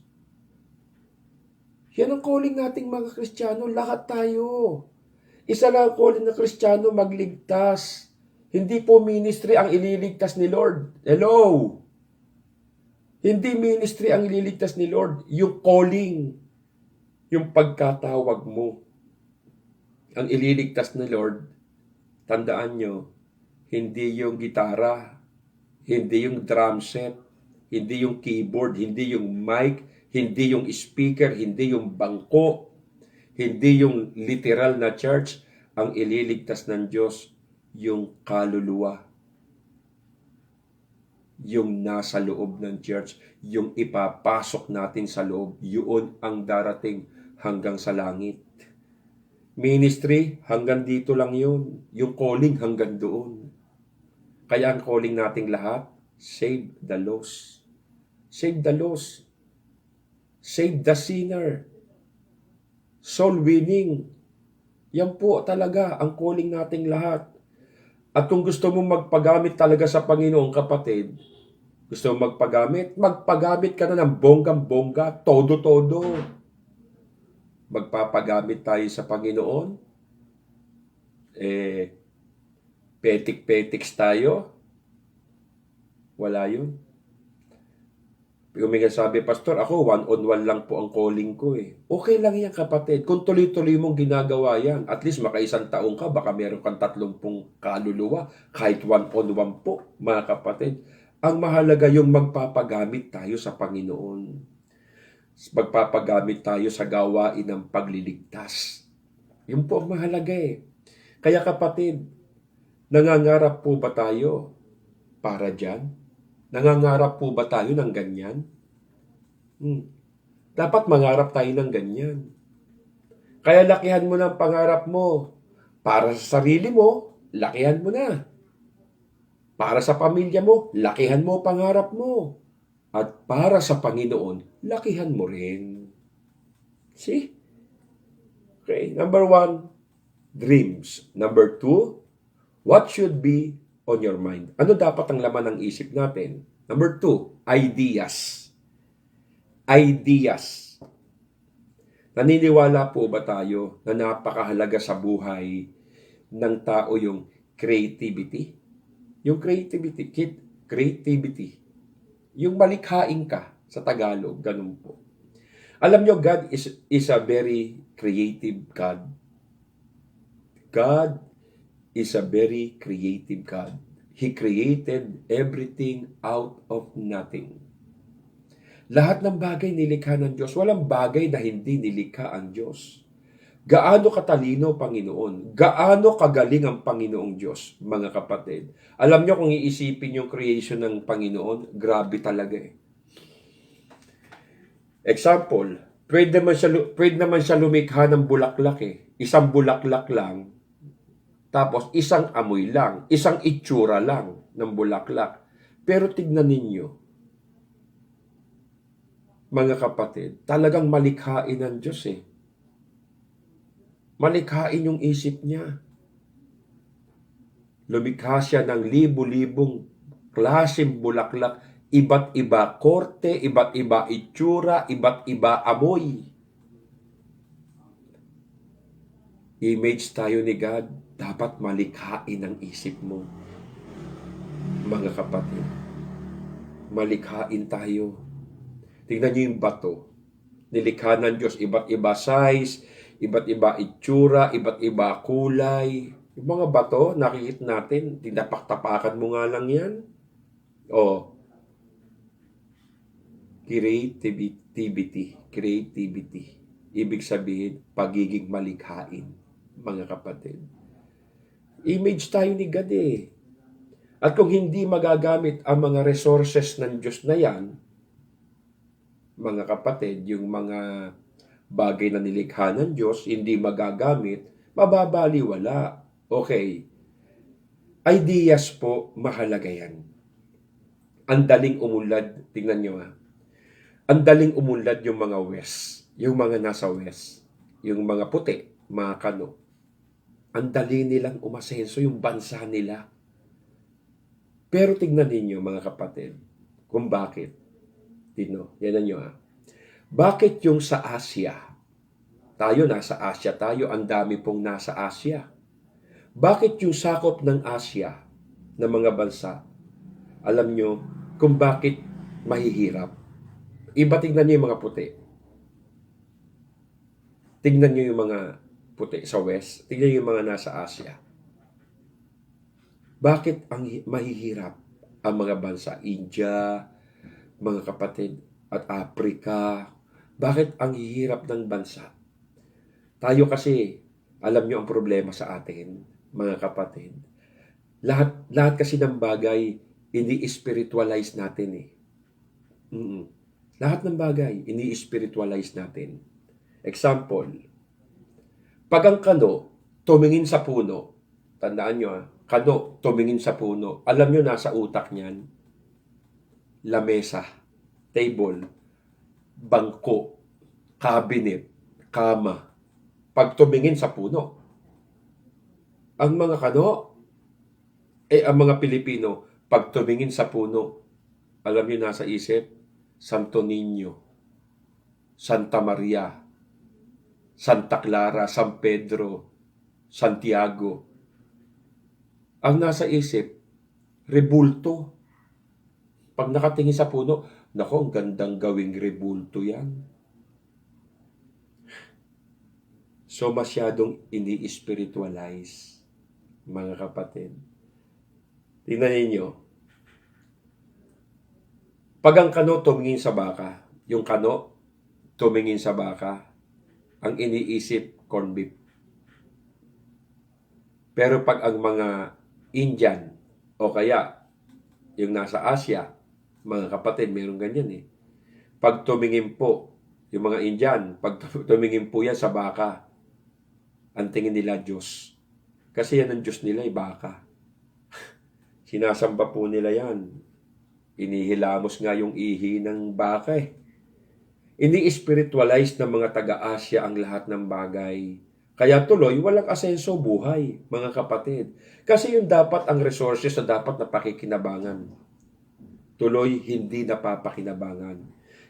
[SPEAKER 1] Yan ang calling nating mga Kristiyano, lahat tayo. Isa lang ang calling ng Kristiyano, magligtas. Hindi po ministry ang ililigtas ni Lord. Hello? Hindi ministry ang ililigtas ni Lord. Yung calling, yung pagkatawag mo. Ang ililigtas ni Lord, tandaan nyo, hindi yung gitara, hindi yung drum set, hindi yung keyboard, hindi yung mic, hindi yung speaker, hindi yung bangko, hindi yung literal na church. Ang ililigtas ng Diyos, yung kaluluwa. Yung nasa loob ng church, yung ipapasok natin sa loob, yun ang darating hanggang sa langit. Ministry, hanggang dito lang yun. Yung calling, hanggang doon. Kaya ang calling nating lahat, save the lost. Save the lost. Save the sinner. Soul winning. Yan po talaga ang calling nating lahat. At kung gusto mong magpagamit talaga sa Panginoon, kapatid, gusto mong magpagamit ka na ng bonggang-bongga, todo-todo. Magpapagamit tayo sa Panginoon. Petik-petiks tayo. Wala yun. Kung may sabi, Pastor, ako one-on-one lang po ang calling ko eh. Okay lang yan, kapatid. Kung tuloy-tuloy mong ginagawa yan, at least makaisang taong ka, baka meron kang 30 kaluluwa, kahit one-on-one po, mga kapatid. Ang mahalaga yung magpapagamit tayo sa Panginoon. Magpapagamit tayo sa gawain ng pagliligtas. Yun po ang mahalaga eh. Kaya kapatid, nangangarap po ba tayo para dyan? Nangangarap po ba tayo ng ganyan? Dapat mangarap tayo ng ganyan. Kaya lakihan mo ng pangarap mo. Para sa sarili mo, lakihan mo na. Para sa pamilya mo, lakihan mo pangarap mo. At para sa Panginoon, lakihan mo rin. See? Okay, number 1, dreams. Number 2, what should be on your mind? Ano dapat ang laman ng isip natin? Number 2, ideas. Ideas. Naniniwala po ba tayo na napakahalaga sa buhay ng tao yung creativity? Yung creativity. Yung malikhain ka sa Tagalog, ganun po. Alam nyo, God is a very creative God. God is a very creative God. He created everything out of nothing. Lahat ng bagay nilikha ng Diyos. Walang bagay na hindi nilikha ang Diyos. Gaano katalino, Panginoon? Gaano kagaling ang Panginoong Diyos, mga kapatid? Alam nyo, kung iisipin yung creation ng Panginoon, grabe talaga eh. Example, pwede naman siya lumikha ng bulaklak eh. Isang bulaklak lang, tapos isang amoy lang, isang itsura lang ng bulaklak. Pero tignan ninyo, mga kapatid, talagang malikhain ng Diyos eh. Malikhain yung isip niya. Lumikha siya ng libu-libong klaseng bulaklak, iba't iba korte, iba't iba itsura, iba't iba amoy. Image tayo ni God, dapat malikhain ang isip mo. Mga kapatid, malikhain tayo. Tingnan niyo yung bato. Nilikha ng Diyos, iba't iba size, iba't iba itsura, iba't iba kulay. Yung mga bato, nakikita natin, tinapak-tapakan mo nga lang yan. O, creativity. Ibig sabihin, pagiging malikhain, mga kapatid. Image tayo ni God eh. At kung hindi magagamit ang mga resources ng Diyos na yan, mga kapatid, yung mga bagay na nilikha ng Diyos, hindi magagamit, mababaliwala. Okay. Ideas po, mahalaga yan. Ang daling umulad, tingnan nyo ha. Ang daling umulad yung mga west, yung mga nasa west, yung mga puti, mga kano. Ang dali nilang umasenso yung bansa nila. Pero tingnan ninyo mga kapatid, kung bakit. Yan nyo ha. Bakit yung sa Asia? Tayo nasa Asia tayo, ang dami pong nasa Asia. Bakit yung sakop ng Asia ng mga bansa? Alam nyo kung bakit mahihirap? Iba tingnan nyo yung mga puti. Tingnan nyo yung mga puti sa West. Tingnan nyo yung mga nasa Asia. Bakit ang mahihirap ang mga bansa? India, mga kapatid, at Africa. Bakit ang hihirap ng bansa? Tayo kasi, alam nyo ang problema sa atin, mga kapatid. Lahat kasi ng bagay, ini-spiritualize natin eh. Lahat ng bagay, ini-spiritualize natin. Example, pag ang kano, tumingin sa puno, tandaan nyo kano, tumingin sa puno, alam nyo nasa utak niyan, lamesa, table, bangko, cabinet, kama. Pag tumingin sa puno, ang mga kano, ang mga Pilipino, pag tumingin sa puno, alam niyo nasa isip, Santo Niño, Santa Maria, Santa Clara, San Pedro, Santiago. Ang nasa isip, rebulto. Pag nakatingin sa puno, nako, ang gandang gawing rebulto yan. So, masyadong ini-spiritualize, mga kapatid. Tingnan ninyo. Pag ang kano tumingin sa baka, yung kano tumingin sa baka, ang iniisip, corn beef. Pero pag ang mga Indian, o kaya yung nasa Asia, mga kapatid, mayroong ganyan eh. Pag tumingin po, yung mga Indian, pag tumingin po yan sa baka, ang tingin nila Diyos. Kasi yan ang Diyos nila, baka. Sinasamba po nila yan. Inihilamos nga yung ihi ng baka eh. Ini-spiritualize ng mga taga-Asya ang lahat ng bagay. Kaya tuloy, walang asenso buhay, mga kapatid. Kasi yung dapat ang resources na dapat napakikinabangan. Tuloy, hindi napapakinabangan.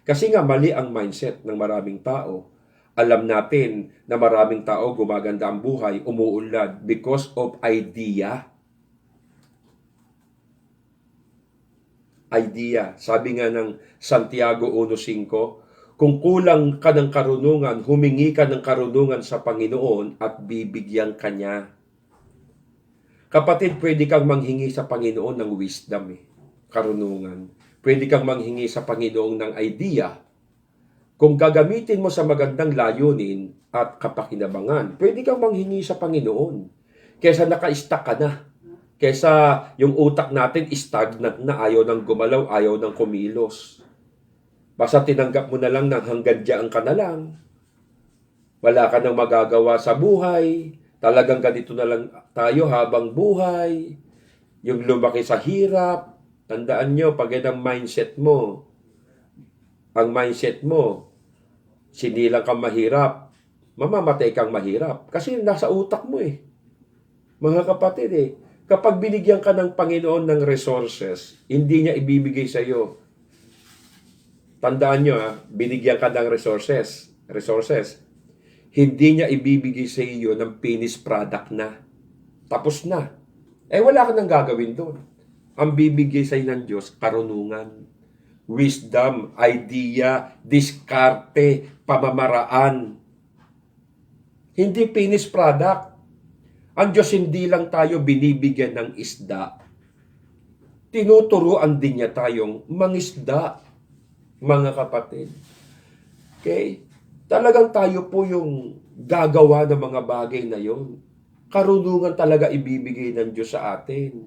[SPEAKER 1] Kasi nga mali ang mindset ng maraming tao. Alam natin na maraming tao gumaganda ang buhay, umuunlad because of idea. Idea. Sabi nga ng Santiago 1:5, kung kulang ka ng karunungan, humingi ka ng karunungan sa Panginoon at bibigyan ka niya. Kapatid, pwede kang manghingi sa Panginoon ng wisdom, karunungan. Pwede kang manghingi sa Panginoon ng idea. Kung gagamitin mo sa magandang layunin at kapakinabangan, pwede kang manghingi sa Panginoon. Kesa naka-stuck ka na. Kesa yung utak natin stagnant na, ayaw nang gumalaw, ayaw nang kumilos. Basta tinanggap mo na lang ng hanggang diyan ka na lang. Wala ka nang magagawa sa buhay. Talagang ganito na lang tayo habang buhay. Yung lumaki sa hirap. Tandaan nyo, pag yan ang mindset mo, sinilang kang mahirap, mamamatay kang mahirap. Kasi nasa utak mo eh. Mga kapatid kapag binigyan ka ng Panginoon ng resources, hindi niya ibibigay sa iyo. Tandaan nyo binigyan ka ng resources. Hindi niya ibibigay sa iyo ng finished product na. Tapos na. Wala ka nang gagawin doon. Ang bibigay sa iyo ng Diyos, karunungan, wisdom, idea, diskarte, pamamaraan. Hindi finished product. Ang Diyos hindi lang tayo binibigyan ng isda. Tinuturuan din niya tayong mangisda, mga kapatid. Okay? Talagang tayo po yung gagawa ng mga bagay na yon. Karunungan talaga ibibigay ng Diyos sa atin.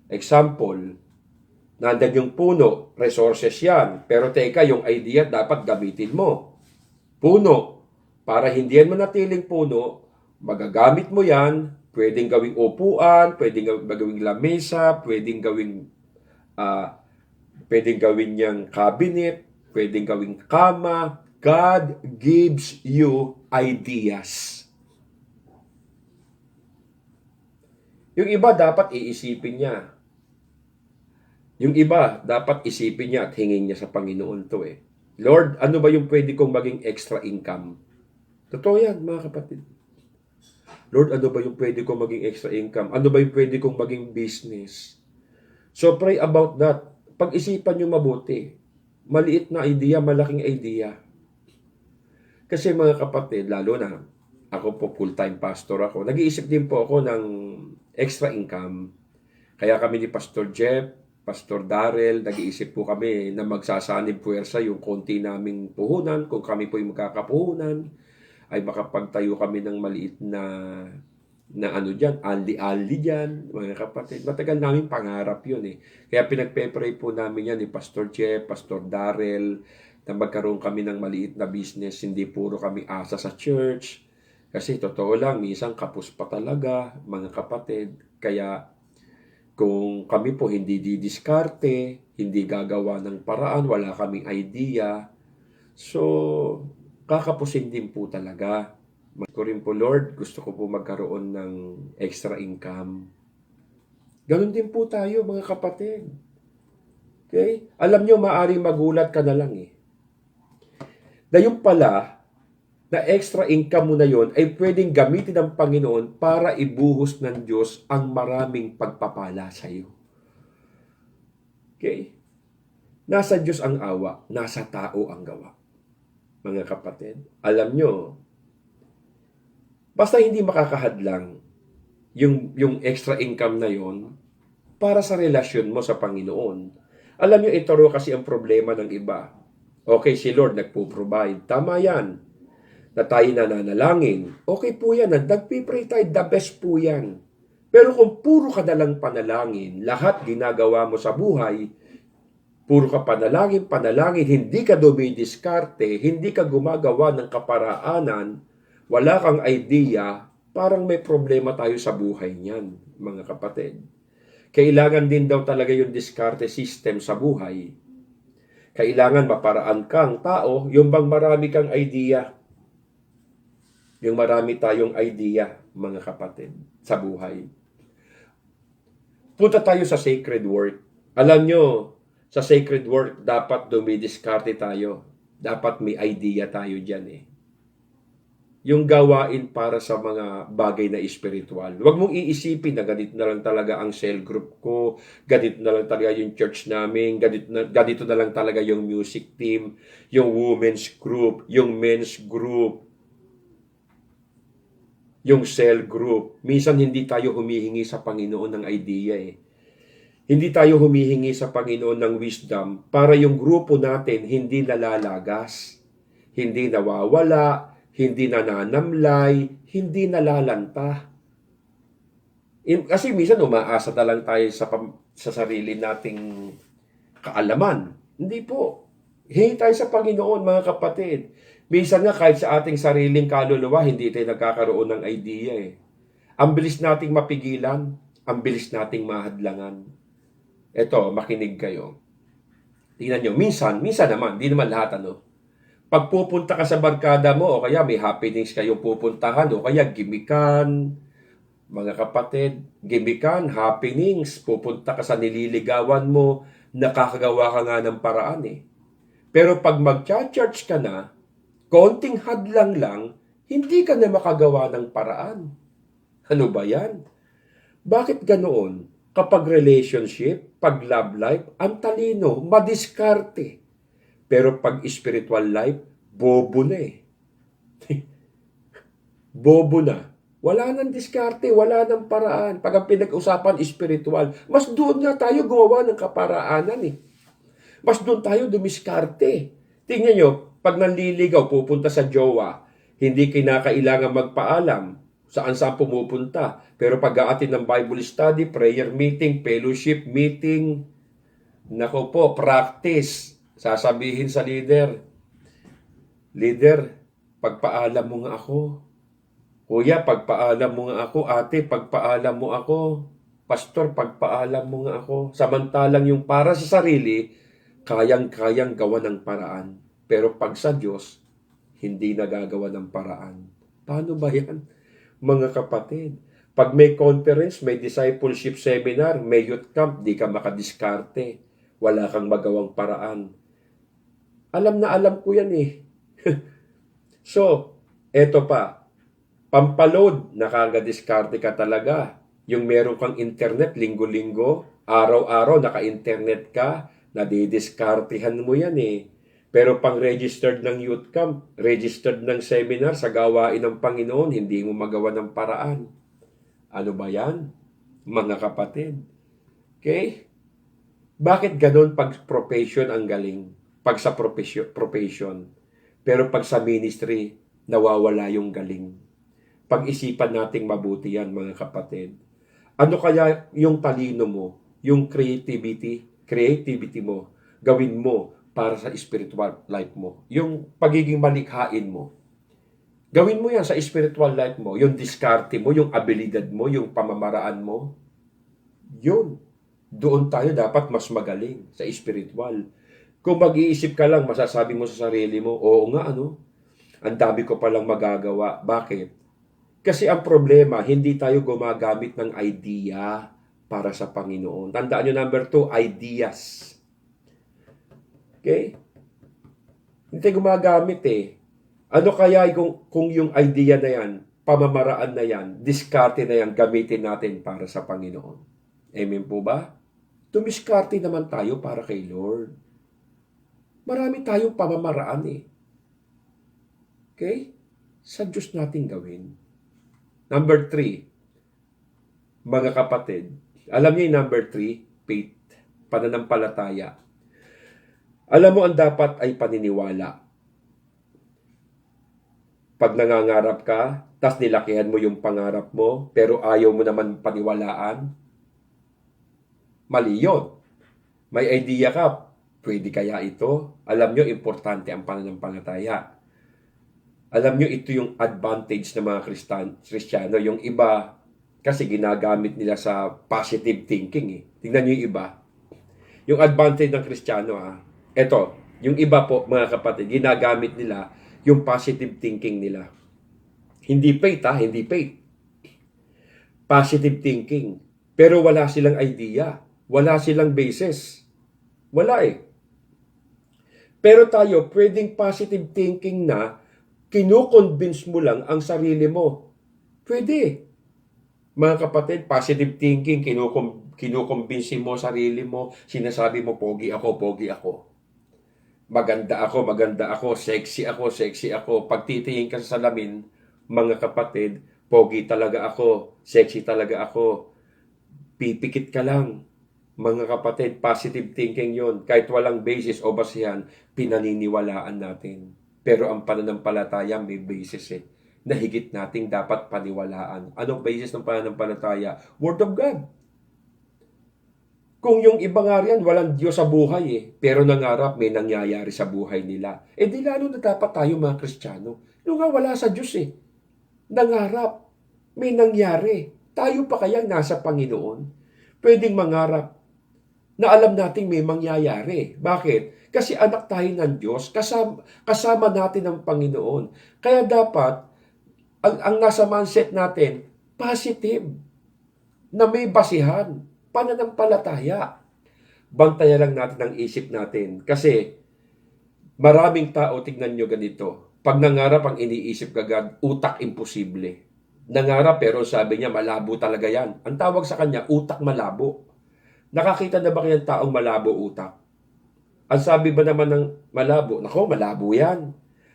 [SPEAKER 1] Example, nandan yung puno, resources yan. Pero teka, yung idea dapat gamitin mo. Puno, para hindi yan manatiling puno, magagamit mo yan, pwedeng gawing upuan, pwedeng gawing lamesa, pwedeng gawin niyang cabinet, pwedeng gawing kama. God gives you ideas. Yung iba dapat iisipin niya. Yung iba dapat isipin niya at hingin niya sa Panginoon to Lord, ano ba yung pwede kong maging extra income? Totoo yan, mga kapatid. Lord, ano ba yung pwede kong maging extra income? Ano ba yung pwede kong maging business? So pray about that. Pag-isipan nyo mabuti. Maliit na idea, malaking idea. Kasi mga kapatid, lalo na, ako po full-time pastor ako. Nag-iisip din po ako ng extra income. Kaya kami ni Pastor Jeff, Pastor Darrell, nag-iisip po kami na magsasanib puwersa yung konti naming puhunan. Kung kami po yung magkakapuhunan, ay makapagtayo kami ng maliit na aldi-aldi dyan, mga kapatid. Matagal namin pangarap yun Kaya pinagpe-pray po namin yan ni Pastor Jeff, Pastor Darrell, na magkaroon kami ng maliit na business, hindi puro kami asa sa church. Kasi totoo lang, minsan kapos pa talaga, mga kapatid. Kaya kung kami po hindi didiskarte, hindi gagawa ng paraan, wala kaming idea, so kakapusin din po talaga. Ko rin po, Lord, gusto ko po magkaroon ng extra income. Ganon din po tayo, mga kapatid. Okay? Alam nyo, maaaring magulat ka na lang na yung pala, na extra income mo na yon ay pwedeng gamitin ng Panginoon para ibuhos ng Diyos ang maraming pagpapala sa iyo. Okay? Nasa Diyos ang awa, nasa tao ang gawa. Mga kapatid, alam nyo, basta hindi makakahadlang yung extra income na yon para sa relasyon mo sa Panginoon. Alam nyo, ito kasi ang problema ng iba. Okay, si Lord nagpo-provide. Tama yan. Na tayo nananalangin. Okay po yan. Nagpipray tayo. The best po yan. Pero kung puro ka nalang panalangin, lahat ginagawa mo sa buhay, puro ka panalangin, hindi ka dumidiskarte, hindi ka gumagawa ng kaparaanan, wala kang idea, parang may problema tayo sa buhay niyan, mga kapatid. Kailangan din daw talaga yung diskarte system sa buhay. Kailangan maparaan kang tao, yung bang marami kang idea. Yung marami tayong idea, mga kapatid, sa buhay. Punta tayo sa sacred work. Alam nyo, sa sacred work, dapat dumidiskarte tayo. Dapat may idea tayo dyan eh. Yung gawain para sa mga bagay na espiritual. Huwag mong iisipin na ganito na lang talaga ang cell group ko, ganito na lang talaga yung church namin, ganito na lang talaga yung music team, yung women's group, yung men's group, yung cell group. Minsan hindi tayo humihingi sa Panginoon ng idea eh. Hindi tayo humihingi sa Panginoon ng wisdom para yung grupo natin hindi nalalagas, hindi nawawala, hindi nananamlay, hindi nalalanta. Kasi minsan umaasa na lang tayo sa sarili nating kaalaman. Hindi po. Hingi tayo sa Panginoon, mga kapatid. Minsan nga kahit sa ating sariling kaluluwa, hindi tayo nagkakaroon ng idea eh. Ang bilis nating mapigilan, ang bilis nating mahadlangan. Eto, makinig kayo. Tingnan nyo, minsan naman, di naman lahat Pag pupunta ka sa barkada mo, o kaya may happenings kayong pupuntahan, o kaya gimikan, mga kapatid, gimikan, happenings, pupunta ka sa nililigawan mo, nakakagawa ka nga ng paraan eh. Pero pag mag-church ka na, konting hadlang lang, hindi ka na makagawa ng paraan. Ano ba yan? Bakit ganoon? Kapag relationship, pag love life, ang talino, madiskarte. Pero pag spiritual life, bobo na eh. Bobo na. Wala nang diskarte, wala nang paraan. Pag ang pinag-usapan spiritual, mas doon nga tayo gumawa ng kaparaanan eh. Mas doon tayo dumiskarte. Tingnan nyo, pag nanliligaw, pupunta sa jowa, hindi kinakailangan magpaalam saan pumupunta. Pero pag-aatin ng Bible study, prayer meeting, fellowship meeting, nako po, practice. Sasabihin sa leader, pagpaalam mo nga ako. Kuya, pagpaalam mo nga ako. Ate, pagpaalam mo ako. Pastor, pagpaalam mo nga ako. Samantalang yung para sa sarili, kayang-kayang gawa ng paraan. Pero pag sa Diyos, hindi nagagawa ng paraan. Paano ba yan, mga kapatid? Pag may conference, may discipleship seminar, may youth camp, di ka makadiskarte. Wala kang magawang paraan. Alam na alam ko yan eh. So, eto pa. Pampaload, nakagadiskarte ka talaga. Yung meron kang internet, linggo-linggo, araw-araw, naka-internet ka, nadidiskartehan mo yan eh. Pero pang registered ng youth camp, registered ng seminar sa gawain ng Panginoon, hindi mo magawa ng paraan. Ano ba yan, mga kapatid? Okay? Bakit ganun pag profession ang galing? Pag sa profession. Pero pag sa ministry, nawawala yung galing. Pag-isipan nating mabuti yan, mga kapatid. Ano kaya yung talino mo, yung creativity mo, gawin mo para sa spiritual life mo. Yung pagiging malikhain mo. Gawin mo yan sa spiritual life mo. Yung diskarte mo, yung abilidad mo, yung pamamaraan mo. Yun. Doon tayo dapat mas magaling sa spiritual. Kung mag-iisip ka lang, masasabi mo sa sarili mo, oo nga, ang dami ko palang magagawa. Bakit? Kasi ang problema, hindi tayo gumagamit ng idea para sa Panginoon. Tandaan nyo, number 2, ideas. Okay? Hindi tayo gumagamit eh. Ano kaya kung yung idea na yan, pamamaraan na yan, diskarte na yan, gamitin natin para sa Panginoon? Amen po ba? Tumiskarte naman tayo para kay Lord. Marami tayong pamamaraan eh. Okay? Sa Diyos natin gawin. Number 3, mga kapatid, alam niyo yung number 3, faith, pananampalataya. Alam mo, ang dapat ay paniniwala. Pag nangangarap ka, tas nilakihan mo yung pangarap mo, pero ayaw mo naman paniwalaan, mali yun. May idea ka, pwede kaya ito? Alam nyo, importante ang pananampalataya. Alam nyo, ito yung advantage ng mga Kristiyano. Yung iba, Kasi ginagamit nila sa positive thinking eh. Tingnan nyo yung iba. Yung advantage ng Kristiyano Ito, yung iba po mga kapatid, ginagamit nila yung positive thinking nila. Hindi faith hindi faith. Positive thinking. Pero wala silang idea. Wala silang basis. Wala eh. Pero tayo, pwedeng positive thinking na kinukonvince mo lang ang sarili mo. Pwede. Mga kapatid, positive thinking, kinukumbinsi mo sarili mo, sinasabi mo, pogi ako, pogi ako. Maganda ako, sexy ako. Pagtitingin ka sa salamin, mga kapatid, pogi talaga ako, sexy talaga ako. Pipikit ka lang. Mga kapatid, positive thinking yon. Kahit walang basis o basihan, pinaniniwalaan natin. Pero ang pananampalataya may basis na higit nating dapat paniwalaan. Anong basis ng pananampalataya? Word of God. Kung yung iba nga riyan, walang Diyos sa buhay pero nangarap may nangyayari sa buhay nila. Di lalo na dapat tayo mga Kristiyano. Yung nga wala sa Diyos nangarap, may nangyari. Tayo pa kaya nasa Panginoon? Pwedeng mangarap na alam nating may mangyayari. Bakit? Kasi anak tayo ng Diyos, kasama natin ang Panginoon. Kaya dapat, ang nasa mindset natin, positive, na may basihan, pananampalataya. Bantayan lang natin ang isip natin. Kasi, maraming tao, tignan nyo ganito, pag nangarap ang iniisip kagad, utak imposible. Nangarap pero sabi niya, malabo talaga yan. Ang tawag sa kanya, utak malabo. Nakakita na ba kayang taong malabo utak? Ang sabi ba naman ng malabo? Nako, malabo yan.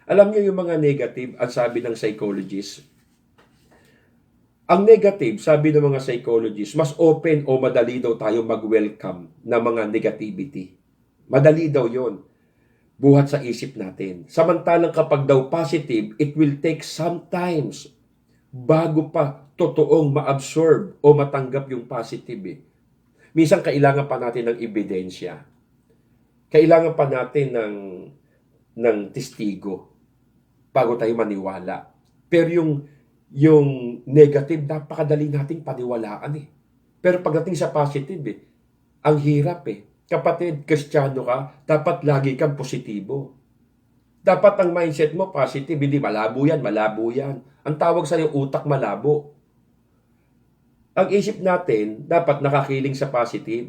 [SPEAKER 1] Alam niyo yung mga negative, ang sabi ng psychologist, ang negative, sabi ng mga psychologists, mas open o madali daw tayo mag-welcome ng mga negativity. Madali daw yon, buhat sa isip natin. Samantalang kapag daw positive, it will take sometimes bago pa totoong ma-absorb o matanggap yung positive Minsan kailangan pa natin ng ebidensya. Kailangan pa natin ng testigo bago tayo maniwala. Pero yung negative, napakadali nating paniwalaan Pero pagdating sa positive ang hirap Kapatid, Kristiyano ka, dapat lagi kang positibo. Dapat ang mindset mo positive, hindi malabo yan. Ang tawag sa'yo, utak malabo. Ang isip natin, dapat nakakiling sa positive.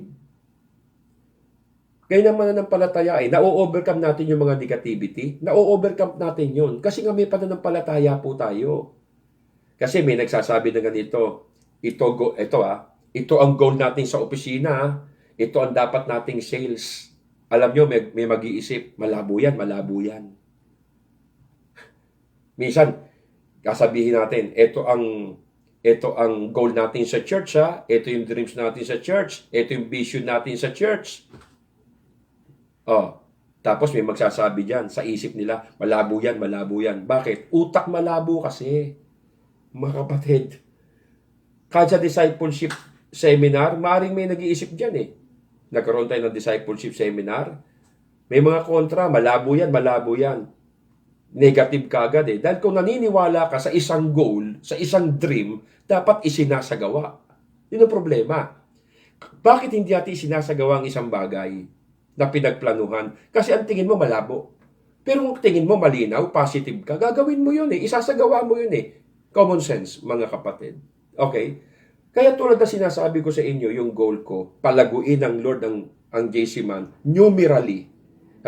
[SPEAKER 1] Kaya naman ng palataya na-overcome natin yung mga negativity. Na-overcome natin yun. Kasi nga may pananampalataya po tayo. Kasi may nagsasabi na ganito, ito ang goal natin sa opisina. Ito ang dapat nating sales. Alam nyo, may mag-iisip, malabo yan. Minsan, kasabihin natin, ito ang goal natin sa church Ito yung dreams natin sa church. Ito yung vision natin sa church. Tapos may magsasabi dyan sa isip nila, malabo yan. Bakit? Utak malabo kasi. Mga kapatid, kada discipleship seminar, maaaring may nag-iisip dyan Nagkaroon tayo ng discipleship seminar. May mga kontra, malabo yan. Negative ka agad Dahil kung naniniwala ka sa isang goal, sa isang dream, dapat isinasagawa. Yun ang problema. Bakit hindi natin isinasagawa ang isang bagay na pinagplanuhan? Kasi ang tingin mo malabo. Pero kung tingin mo malinaw, positive ka, gagawin mo yun Isasagawa mo yun Common sense, mga kapatid. Okay? Kaya tulad na sinasabi ko sa inyo, yung goal ko, palaguin ng Lord ang JC Man, numerally.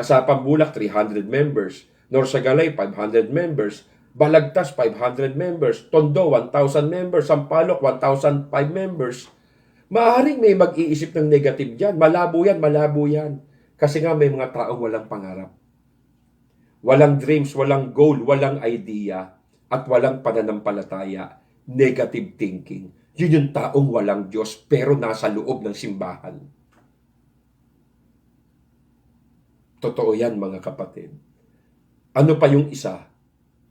[SPEAKER 1] Sa Pambulak, 300 members. Norsagalay, 500 members. Balagtas, 500 members. Tondo, 1,000 members. Sampaloc, 1,005 members. Maaaring may mag-iisip ng negative dyan. Malabo yan. Kasi nga may mga taong walang pangarap. Walang dreams, walang goal, walang idea, at walang pananampalataya. Negative thinking. Yun yung taong walang Diyos pero nasa loob ng simbahan. Totoo yan, mga kapatid. Ano pa yung isa?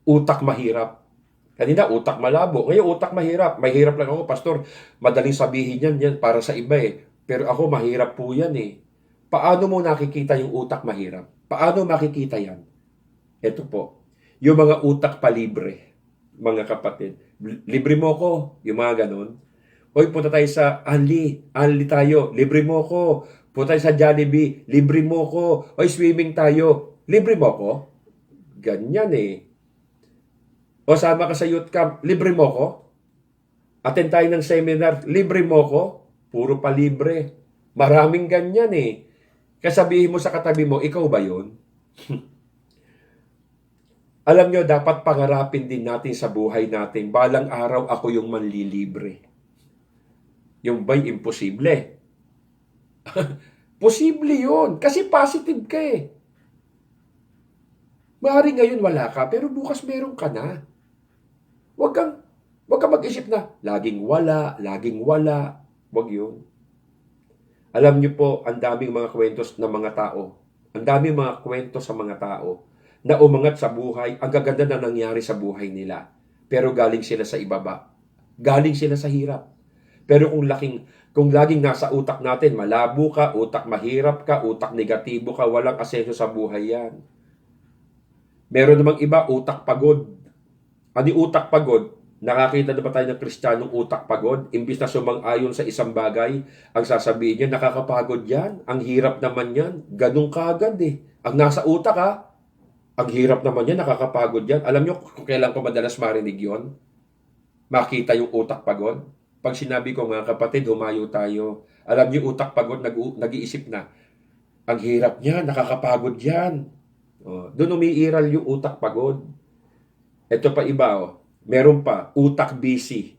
[SPEAKER 1] Utak mahirap. Kanina, utak malabo. Ngayon, utak mahirap. Mahirap lang ako, pastor. Madaling sabihin yan para sa iba Pero ako, mahirap po yan Paano mo nakikita yung utak mahirap? Paano makikita yan? Ito po. Yung mga utak palibre, mga kapatid. Libre mo ko, yung mga ganun. Hoy, punta tayo sa Anli tayo, libre mo ko. Punta tayo sa Jollibee, libre mo ko. Hoy, swimming tayo, libre mo ko. Ganyan eh. O sama ka sa youth camp, libre mo ko. Attend tayo ng seminar, libre mo ko. Puro pa libre. Maraming ganyan eh. Kasabihin mo sa katabi mo, ikaw ba yun? Alam nyo, dapat pangarapin din natin sa buhay natin, balang araw ako yung manlilibre. Yung ba'y imposible? Posible yun. Kasi positive ka eh. Maaaring ngayon wala ka, pero bukas meron ka na. Huwag kang mag-isip na, laging wala, laging wala. Huwag yun. Alam niyo po, ang daming mga kwentos ng mga tao. Ang daming mga kwento sa mga tao na umangat sa buhay, ang gaganda na nangyari sa buhay nila. Pero galing sila sa ibaba. Galing sila sa hirap. Pero kung laging nasa utak natin, malabo ka, utak mahirap ka, utak negatibo ka, walang asenso sa buhay yan. Meron namang iba, utak pagod. Ano yung utak pagod? Nakakita na ba tayo ng Kristiyanong utak pagod? Imbis na sumang-ayon sa isang bagay, ang sasabihin niya, nakakapagod yan. Ang hirap naman yan. Ganun kaagad eh. Ang nasa utak ha, ang hirap naman yan, nakakapagod yan. Alam niyo kung kailan ko madalas marinig yon? Makita yung utak pagod? Pag sinabi ko nga, kapatid, humayo tayo. Alam niyo, utak pagod, nag-iisip na, ang hirap niya, nakakapagod yan. Doon umiiral yung utak pagod. Ito pa iba, meron pa, utak busy.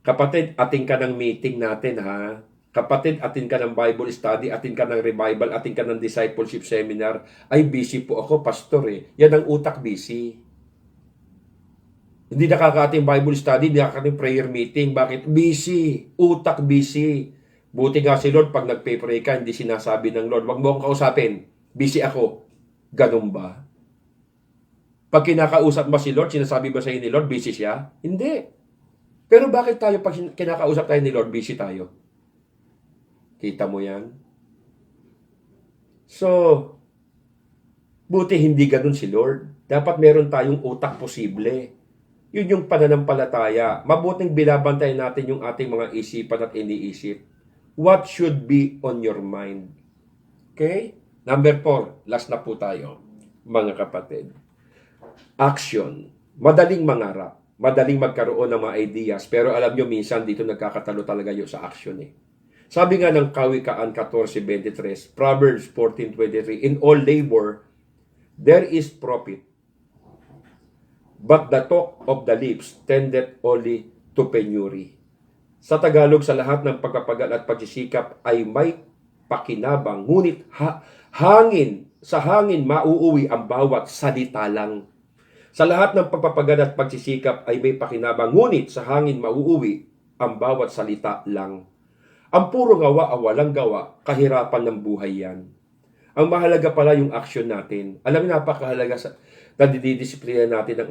[SPEAKER 1] Kapatid, ating ka ng meeting natin ha. Kapatid, atin ka ng Bible study, atin ka ng revival, atin ka ng discipleship seminar. Ay, busy po ako, pastor eh. Yan ang utak busy. Hindi nakaka-ating Bible study, hindi nakaka-ating prayer meeting. Bakit? Busy. Utak busy. Buti nga si Lord, pag nagpe-pray ka, hindi sinasabi ng Lord, wag mo akong kausapin. Busy ako. Ganun ba? Pag kinakausap mo si Lord, sinasabi ba sa ni Lord, busy siya? Hindi. Pero bakit tayo, pag kinakausap tayo ni Lord, busy tayo? Kita mo yan? So, buti hindi ganun si Lord. Dapat meron tayong utak posible. Yun yung pananampalataya. Mabuting binabantayan natin yung ating mga isipan at iniisip. What should be on your mind? Okay? Number 4, last na po tayo, mga kapatid. Action. Madaling mangarap. Madaling magkaroon ng mga ideas. Pero alam nyo, minsan dito nagkakatalo talaga yung sa action eh. Sabi nga ng Kawikaan 14:23, Proverbs 14:23, in all labor, there is profit. But the talk of the lips tendeth only to penury. Sa Tagalog, sa lahat ng pagpapagal at pagsisikap ay may pakinabang, ngunit sa hangin mauuwi ang bawat salita lang. Sa lahat ng pagpapagal at pagsisikap ay may pakinabang, ngunit sa hangin mauuwi ang bawat salita lang. Ang puro gawa ang walang gawa, kahirapan ng buhay yan. Ang mahalaga pala yung action natin. Alam mo, napakahalaga na didisiplina natin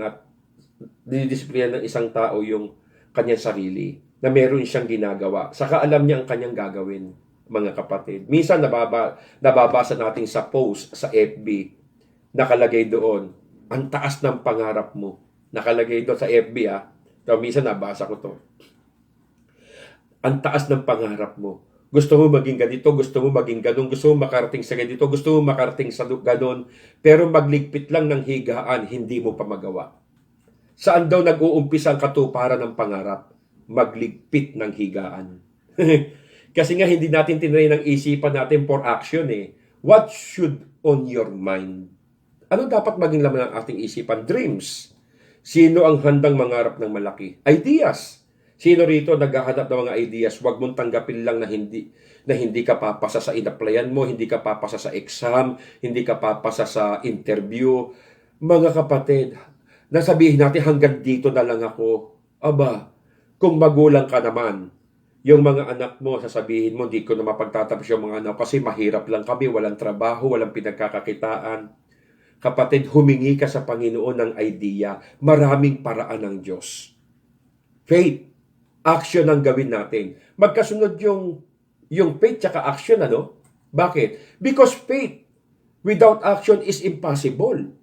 [SPEAKER 1] didisiplina ng isang tao yung kanyang sarili, na meron siyang ginagawa. Saka alam niya ang kanyang gagawin, mga kapatid. Minsan nababasa natin sa post sa FB, nakalagay doon, ang taas ng pangarap mo. Nakalagay doon sa FB ha. So, minsan nabasa ko to. Ang taas ng pangarap mo. Gusto mo maging ganito, gusto mo maging ganun, gusto mo makarating sa ganito, gusto mo makarating sa ganun, pero magligpit lang ng higaan, hindi mo pa magawa. Saan daw nag-uumpisa ang katuparan ng pangarap? Magligpit ng higaan. Kasi nga hindi natin tinry ng isipan natin for action eh. What should on your mind? Ano dapat maging laman ng ating isipan? Dreams. Sino ang handang mangarap ng malaki? Ideas. Sino rito naghahanap ng mga ideas? Huwag mong tanggapin lang na hindi ka papasa sa in-applyan mo, hindi ka papasa sa exam, hindi ka papasa sa interview. Mga kapatid, nasabihin natin hanggang dito na lang ako. Aba, kung magulang ka naman, yung mga anak mo, sasabihin mo, hindi ko na mapagtatapos yung mga anak kasi mahirap lang kami, walang trabaho, walang pinagkakakitaan. Kapatid, humingi ka sa Panginoon ng idea. Maraming paraan ng Diyos. Faith. Action ang gawin natin. Magkasunod yung faith tsaka action, ano? Bakit? Because faith without action is impossible.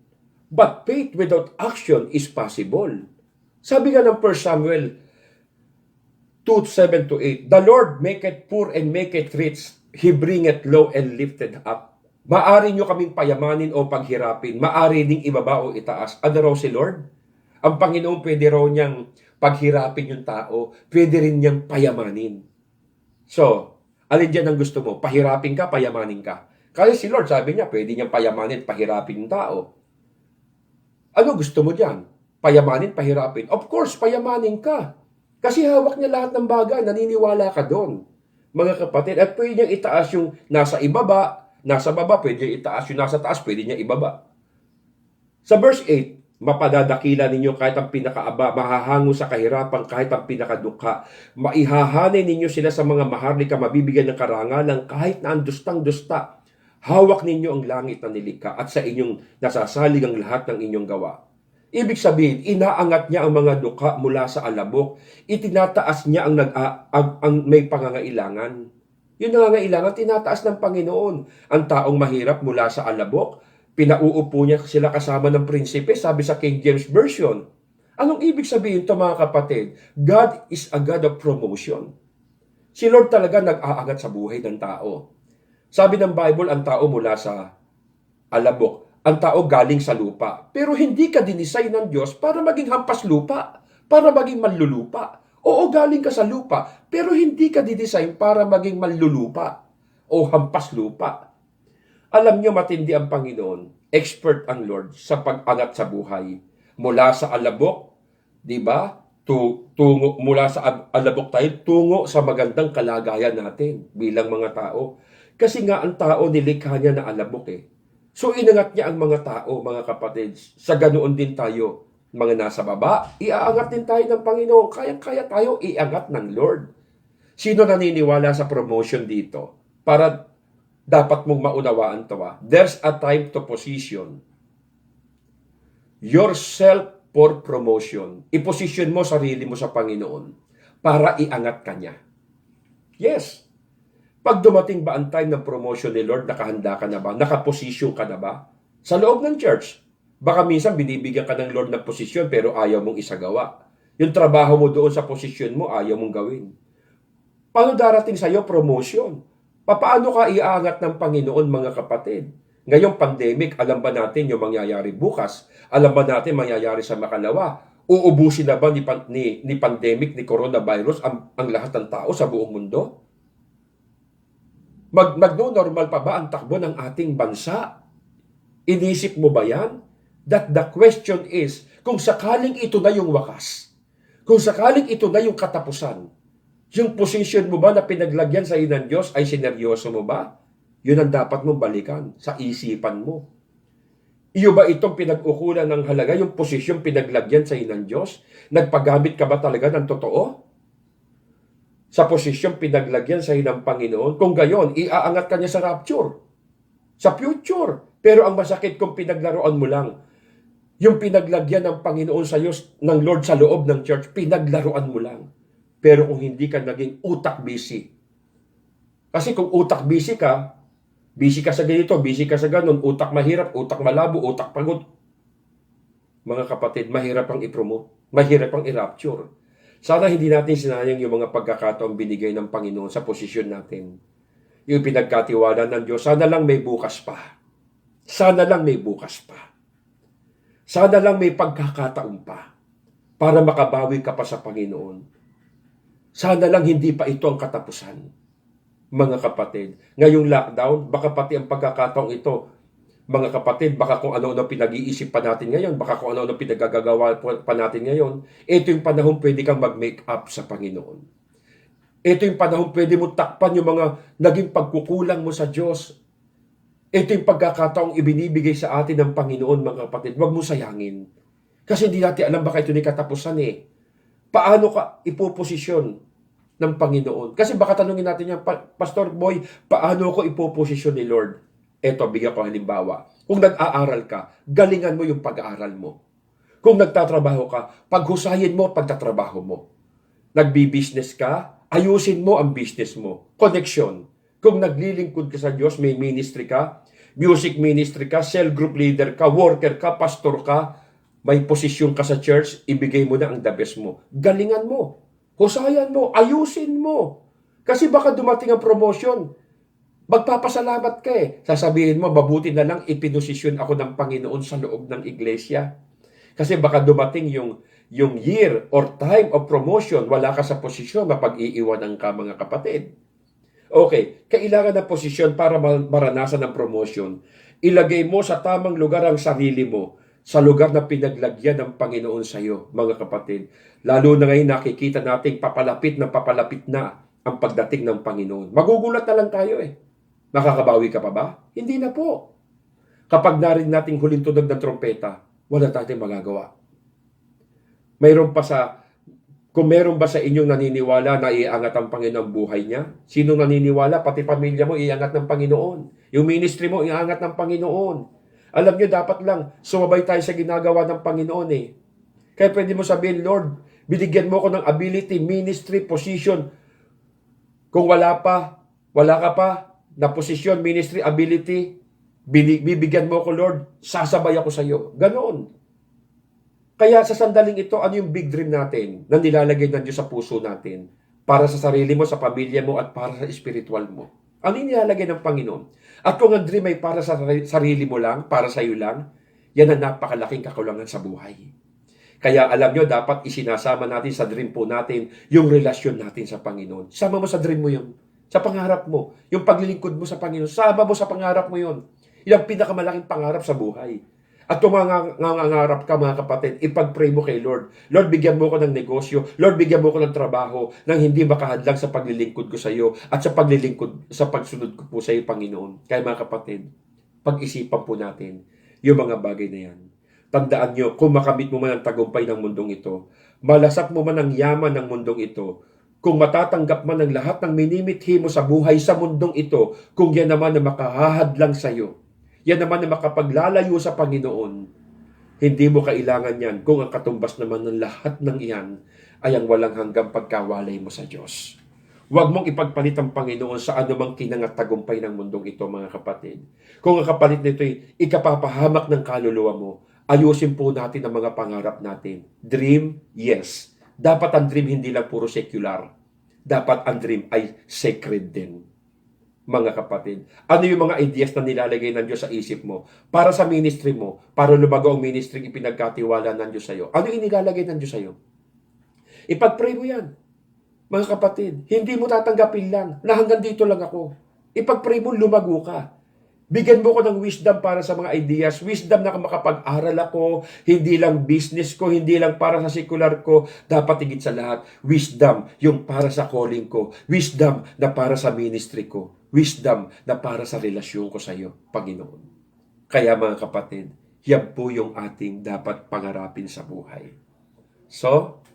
[SPEAKER 1] But faith without action is possible. Sabi nga ng 1 Samuel 2, 7 to 8. The Lord maketh poor and maketh rich. He bringeth low and lifted up. Maari nyo kaming payamanin o paghirapin. Maari ding ibaba o itaas. Ano raw si Lord? Ang Panginoon pwede raw niyang paghirapin yung tao. Pwede rin niyang payamanin. So, alin dyan ang gusto mo? Pahirapin ka, payamanin ka. Kaya si Lord, sabi niya, pwede niyang payamanin, pahirapin yung tao. Ano gusto mo dyan? Payamanin, pahirapin? Of course, payamanin ka. Kasi hawak niya lahat ng bagay, naniniwala ka doon. Mga kapatid, at pwede niyang itaas yung nasa baba, pwede niyang itaas yung nasa taas, pwede niyang ibaba. Sa verse 8, mapadadakila ninyo kahit ang pinakaaba, mahahango sa kahirapan kahit ang pinakadukha. Maihahanay ninyo sila sa mga maharlika, mabibigyan ng karangalan kahit na ang dustang-dusta. Hawak ninyo ang langit na nilikha at sa inyong nasasalig ang lahat ng inyong gawa. Ibig sabihin, inaangat niya ang mga dukha mula sa alabok. Itinataas niya ang may pangangailangan. Yung nangangailangan, tinataas ng Panginoon. Ang taong mahirap mula sa alabok, pinauupo niya sila kasama ng prinsipe, sabi sa King James Version. Anong ibig sabihin ito mga kapatid? God is a God of promotion. Si Lord talaga nag-aangat sa buhay ng tao. Sabi ng Bible, ang tao mula sa alabok, ang tao galing sa lupa. Pero hindi ka dinesign ng Diyos para maging hampas lupa, para maging manlulupa. Oo, galing ka sa lupa, pero hindi ka dinesign para maging manlulupa o hampas lupa. Alam niyo, matindi ang Panginoon, expert ang Lord sa pag-angat sa buhay. Mula sa alabok, di ba? Tungo, mula sa alabok tayo, tungo sa magandang kalagayan natin bilang mga tao. Kasi nga ang tao nilikha niya na alabok eh. So inangat niya ang mga tao, mga kapatid. Sa ganoon din tayo, mga nasa baba, iaangat din tayo ng Panginoon. Kaya tayo iangat ng Lord. Sino naniniwala sa promotion dito? Para dapat mong maunawaan to. There's a time to position yourself for promotion. I-position mo sarili mo sa Panginoon para iangat ka niya. Yes. Pag dumating ba ang time ng promotion ni Lord, nakahanda ka na ba? Nakaposisyon ka na ba? Sa loob ng church, baka minsan binibigyan ka ng Lord ng posisyon pero ayaw mong isagawa. Yung trabaho mo doon sa posisyon mo, ayaw mong gawin. Paano darating sa iyo promotion? Paano ka iaangat ng Panginoon, mga kapatid? Ngayong pandemic, alam ba natin yung mangyayari bukas? Alam ba natin mangyayari sa makalawa? Uubusin na ba ni pandemic, ni coronavirus ang lahat ng tao sa buong mundo? Magno-normal pa ba ang takbo ng ating bansa? Inisip mo ba yan? That the question is, kung sakaling ito na yung wakas, kung sakaling ito na yung katapusan, yung position mo ba na pinaglagyan sa ng Diyos ay sineryoso mo ba? Yun ang dapat mong balikan sa isipan mo. Iyo ba itong pinag-ukulan ng halaga, yung posisyon pinaglagyan sa ng Diyos? Nagpagamit ka ba talaga ng totoo? Sa posisyon pinaglagyan sa ng Panginoon? Kung gayon, iaangat ka niya sa rapture, sa future. Pero ang masakit kung pinaglaruan mo lang, yung pinaglagyan ng Panginoon sa iyo, ng Lord sa loob ng church, pinaglaruan mo lang. Pero kung hindi ka naging utak busy, kasi kung utak busy ka sa ganito, busy ka sa ganon, utak mahirap, utak malabo, utak pagod, mga kapatid, mahirap ang i-promote, mahirap ang i-rapture. Sana hindi natin sinayang yung mga pagkakataong binigay ng Panginoon sa posisyon natin. Yung pinagkatiwala ng Diyos, sana lang may bukas pa. Sana lang may bukas pa. Sana lang may pagkakataon pa para makabawi ka pa sa Panginoon. Sana lang hindi pa ito ang katapusan. Mga kapatid, ngayong lockdown, baka pati ang pagkakataong ito, mga kapatid, baka kung ano-ano pinag-iisip pa natin ngayon, baka kung ano-ano pinagagagawa pa natin ngayon, ito yung panahon pwede kang mag-make up sa Panginoon. Ito yung panahon pwede mo takpan yung mga naging pagkukulang mo sa Diyos. Ito yung pagkakataong ibinibigay sa atin ng Panginoon, mga kapatid. Huwag mo sayangin. Kasi hindi natin alam baka ito ni katapusan eh. Paano ka ipoposisyon ng Panginoon? Kasi baka tanungin natin yan, Pastor Boy, paano ko ipoposisyon ni Lord? Eto, bigyan ko halimbawa. Kung nag-aaral ka, galingan mo yung pag-aaral mo. Kung nagtatrabaho ka, paghusayin mo pagtatrabaho mo. Nagbi-business ka, ayusin mo ang business mo. Connection. Kung naglilingkod ka sa Diyos, may ministry ka, music ministry ka, cell group leader ka, worker ka, pastor ka, may posisyon ka sa church, ibigay mo na ang the best mo. Galingan mo. Husayan mo, ayusin mo. Kasi baka dumating ang promotion. Magpapasalamat ka eh. Sasabihin mo, mabuti na lang ipinosisyon ako ng Panginoon sa loob ng iglesia. Kasi baka dumating yung year or time of promotion, wala ka sa posisyon, mapag-iiwanan ka mga kapatid. Okay, kailangan ng posisyon para maranasan ng promotion. Ilagay mo sa tamang lugar ang sarili mo, sa lugar na pinaglagyan ng Panginoon sa iyo, mga kapatid. Lalo na ngayon nakikita nating papalapit na ang pagdating ng Panginoon. Magugulat na lang tayo eh. Makakabawi ka pa ba? Hindi na po. Kapag narinig nating huling tunog ng trompeta, wala tayong magagawa. Kung meron ba sa inyong naniniwala na iangat ang Panginoon ang buhay niya? Sino naniniwala? Pati pamilya mo, iangat ng Panginoon. Yung ministry mo, iangat ng Panginoon. Alam nyo, dapat lang sumabay tayo sa ginagawa ng Panginoon eh. Kaya pwede mo sabihin, Lord, binigyan mo ko ng ability, ministry, position. Kung wala ka pa na position, ministry, ability, bibigyan mo ko, Lord, sasabay ako sa iyo. Ganon. Kaya sa sandaling ito, ano yung big dream natin na nilalagay ng Diyos sa puso natin para sa sarili mo, sa pamilya mo, at para sa spiritual mo? Ano yung nilalagay ng Panginoon? At kung ang dream ay para sa sarili mo lang, para sa iyo lang, yan ang napakalaking kakulangan sa buhay. Kaya alam nyo, dapat isinasama natin sa dream po natin yung relasyon natin sa Panginoon. Sama mo sa dream mo yun. Sa pangarap mo. Yung paglilingkod mo sa Panginoon. Sama mo sa pangarap mo yun. Yan ang pinakamalaking pangarap sa buhay. At kung nangangarap ka mga kapatid, ipag-pray mo kay Lord. Lord, bigyan mo ko ng negosyo. Lord, bigyan mo ko ng trabaho nang hindi makahadlang sa paglilingkod ko sa iyo at sa pagsunod ko po sa iyo, Panginoon. Kaya mga kapatid, pag-isipan po natin yung mga bagay na yan. Tandaan nyo, kung makamit mo man ang tagumpay ng mundong ito, malasap mo man ang yaman ng mundong ito, kung matatanggap man ang lahat ng minimithi mo sa buhay sa mundong ito, kung yan naman na makahahadlang sa iyo, yan naman na makapaglalayo sa Panginoon, hindi mo kailangan yan kung ang katumbas naman ng lahat ng iyan ay ang walang hanggang pagkawalay mo sa Diyos. Huwag mong ipagpalit ang Panginoon sa anumang kinangatagumpay ng mundong ito, mga kapatid. Kung ang kapalit nito ay ikapapahamak ng kaluluwa mo, ayusin po natin ang mga pangarap natin. Dream, yes. Dapat ang dream hindi lang puro secular. Dapat ang dream ay sacred din. Mga kapatid, ano yung mga ideas na nilalagay ng Diyos sa isip mo para sa ministry mo, para lumago ang ministry ipinagkatiwala ng Diyos sa iyo? Ano yung nilalagay ng Diyos sa iyo? Ipag-pray mo yan. Mga kapatid, hindi mo tatanggapin lang na hanggang dito lang ako. Ipag-pray mo, lumago ka. Bigyan mo ko ng wisdom para sa mga ideas. Wisdom na makapag-aral ako, hindi lang business ko, hindi lang para sa secular ko. Dapat higit sa lahat, wisdom yung para sa calling ko. Wisdom na para sa ministry ko. Wisdom na para sa relasyon ko sa iyo, Panginoon. Kaya mga kapatid, yan po yung ating dapat pangarapin sa buhay. So,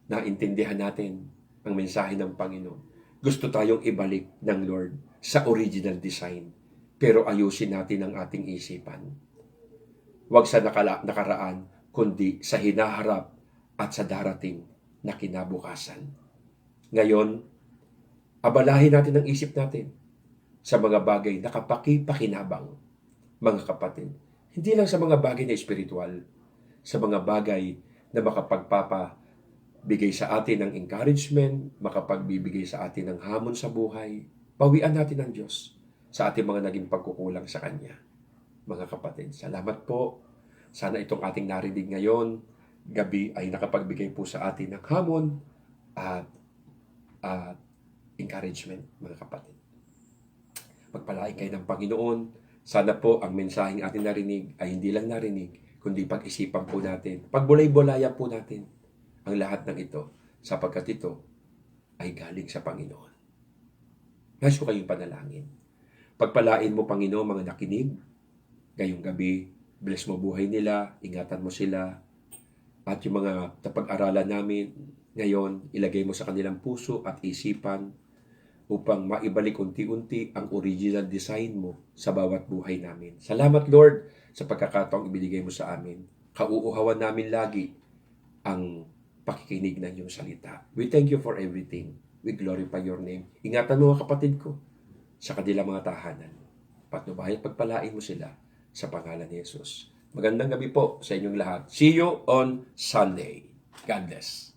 [SPEAKER 1] naintindihan natin ang mensahe ng Panginoon. Gusto tayong ibalik ng Lord sa original design. Pero ayusin natin ang ating isipan. Huwag sa nakaraan, kundi sa hinaharap at sa darating na kinabukasan. Ngayon, abalahin natin ang isip natin sa mga bagay na kapakipakinabang, mga kapatid. Hindi lang sa mga bagay na espiritual, sa mga bagay na makapagpapabigay sa atin ng encouragement, makapagbibigay sa atin ng hamon sa buhay. Bawian natin ng Diyos sa ating mga naging pagkukulang sa Kanya. Mga kapatid, salamat po. Sana itong ating narinig ngayon, gabi ay nakapagbigay po sa atin ng hamon at encouragement, mga kapatid. Pagpalain kayo ng Panginoon. Sana po ang mensaheng ating narinig ay hindi lang narinig, kundi pag-isipan po natin. Pagbulay-bulayan po natin ang lahat ng ito, sapagkat ito ay galing sa Panginoon. Nais ko kayong panalangin. Pagpalain mo, Panginoon, mga nakinig ngayong gabi. Bless mo buhay nila, ingatan mo sila. At yung mga napag-aralan namin ngayon, ilagay mo sa kanilang puso at isipan upang maibalik unti-unti ang original design mo sa bawat buhay namin. Salamat, Lord, sa pagkakataong ibinigay mo sa amin. Kauuhawan namin lagi ang pakikinig ng iyong salita. We thank you for everything. We glorify your name. Ingatan mo mga kapatid ko sa kanilang mga tahanan. Patnubahay at pagpalain mo sila sa pangalan ni Jesus. Magandang gabi po sa inyong lahat. See you on Sunday. God bless.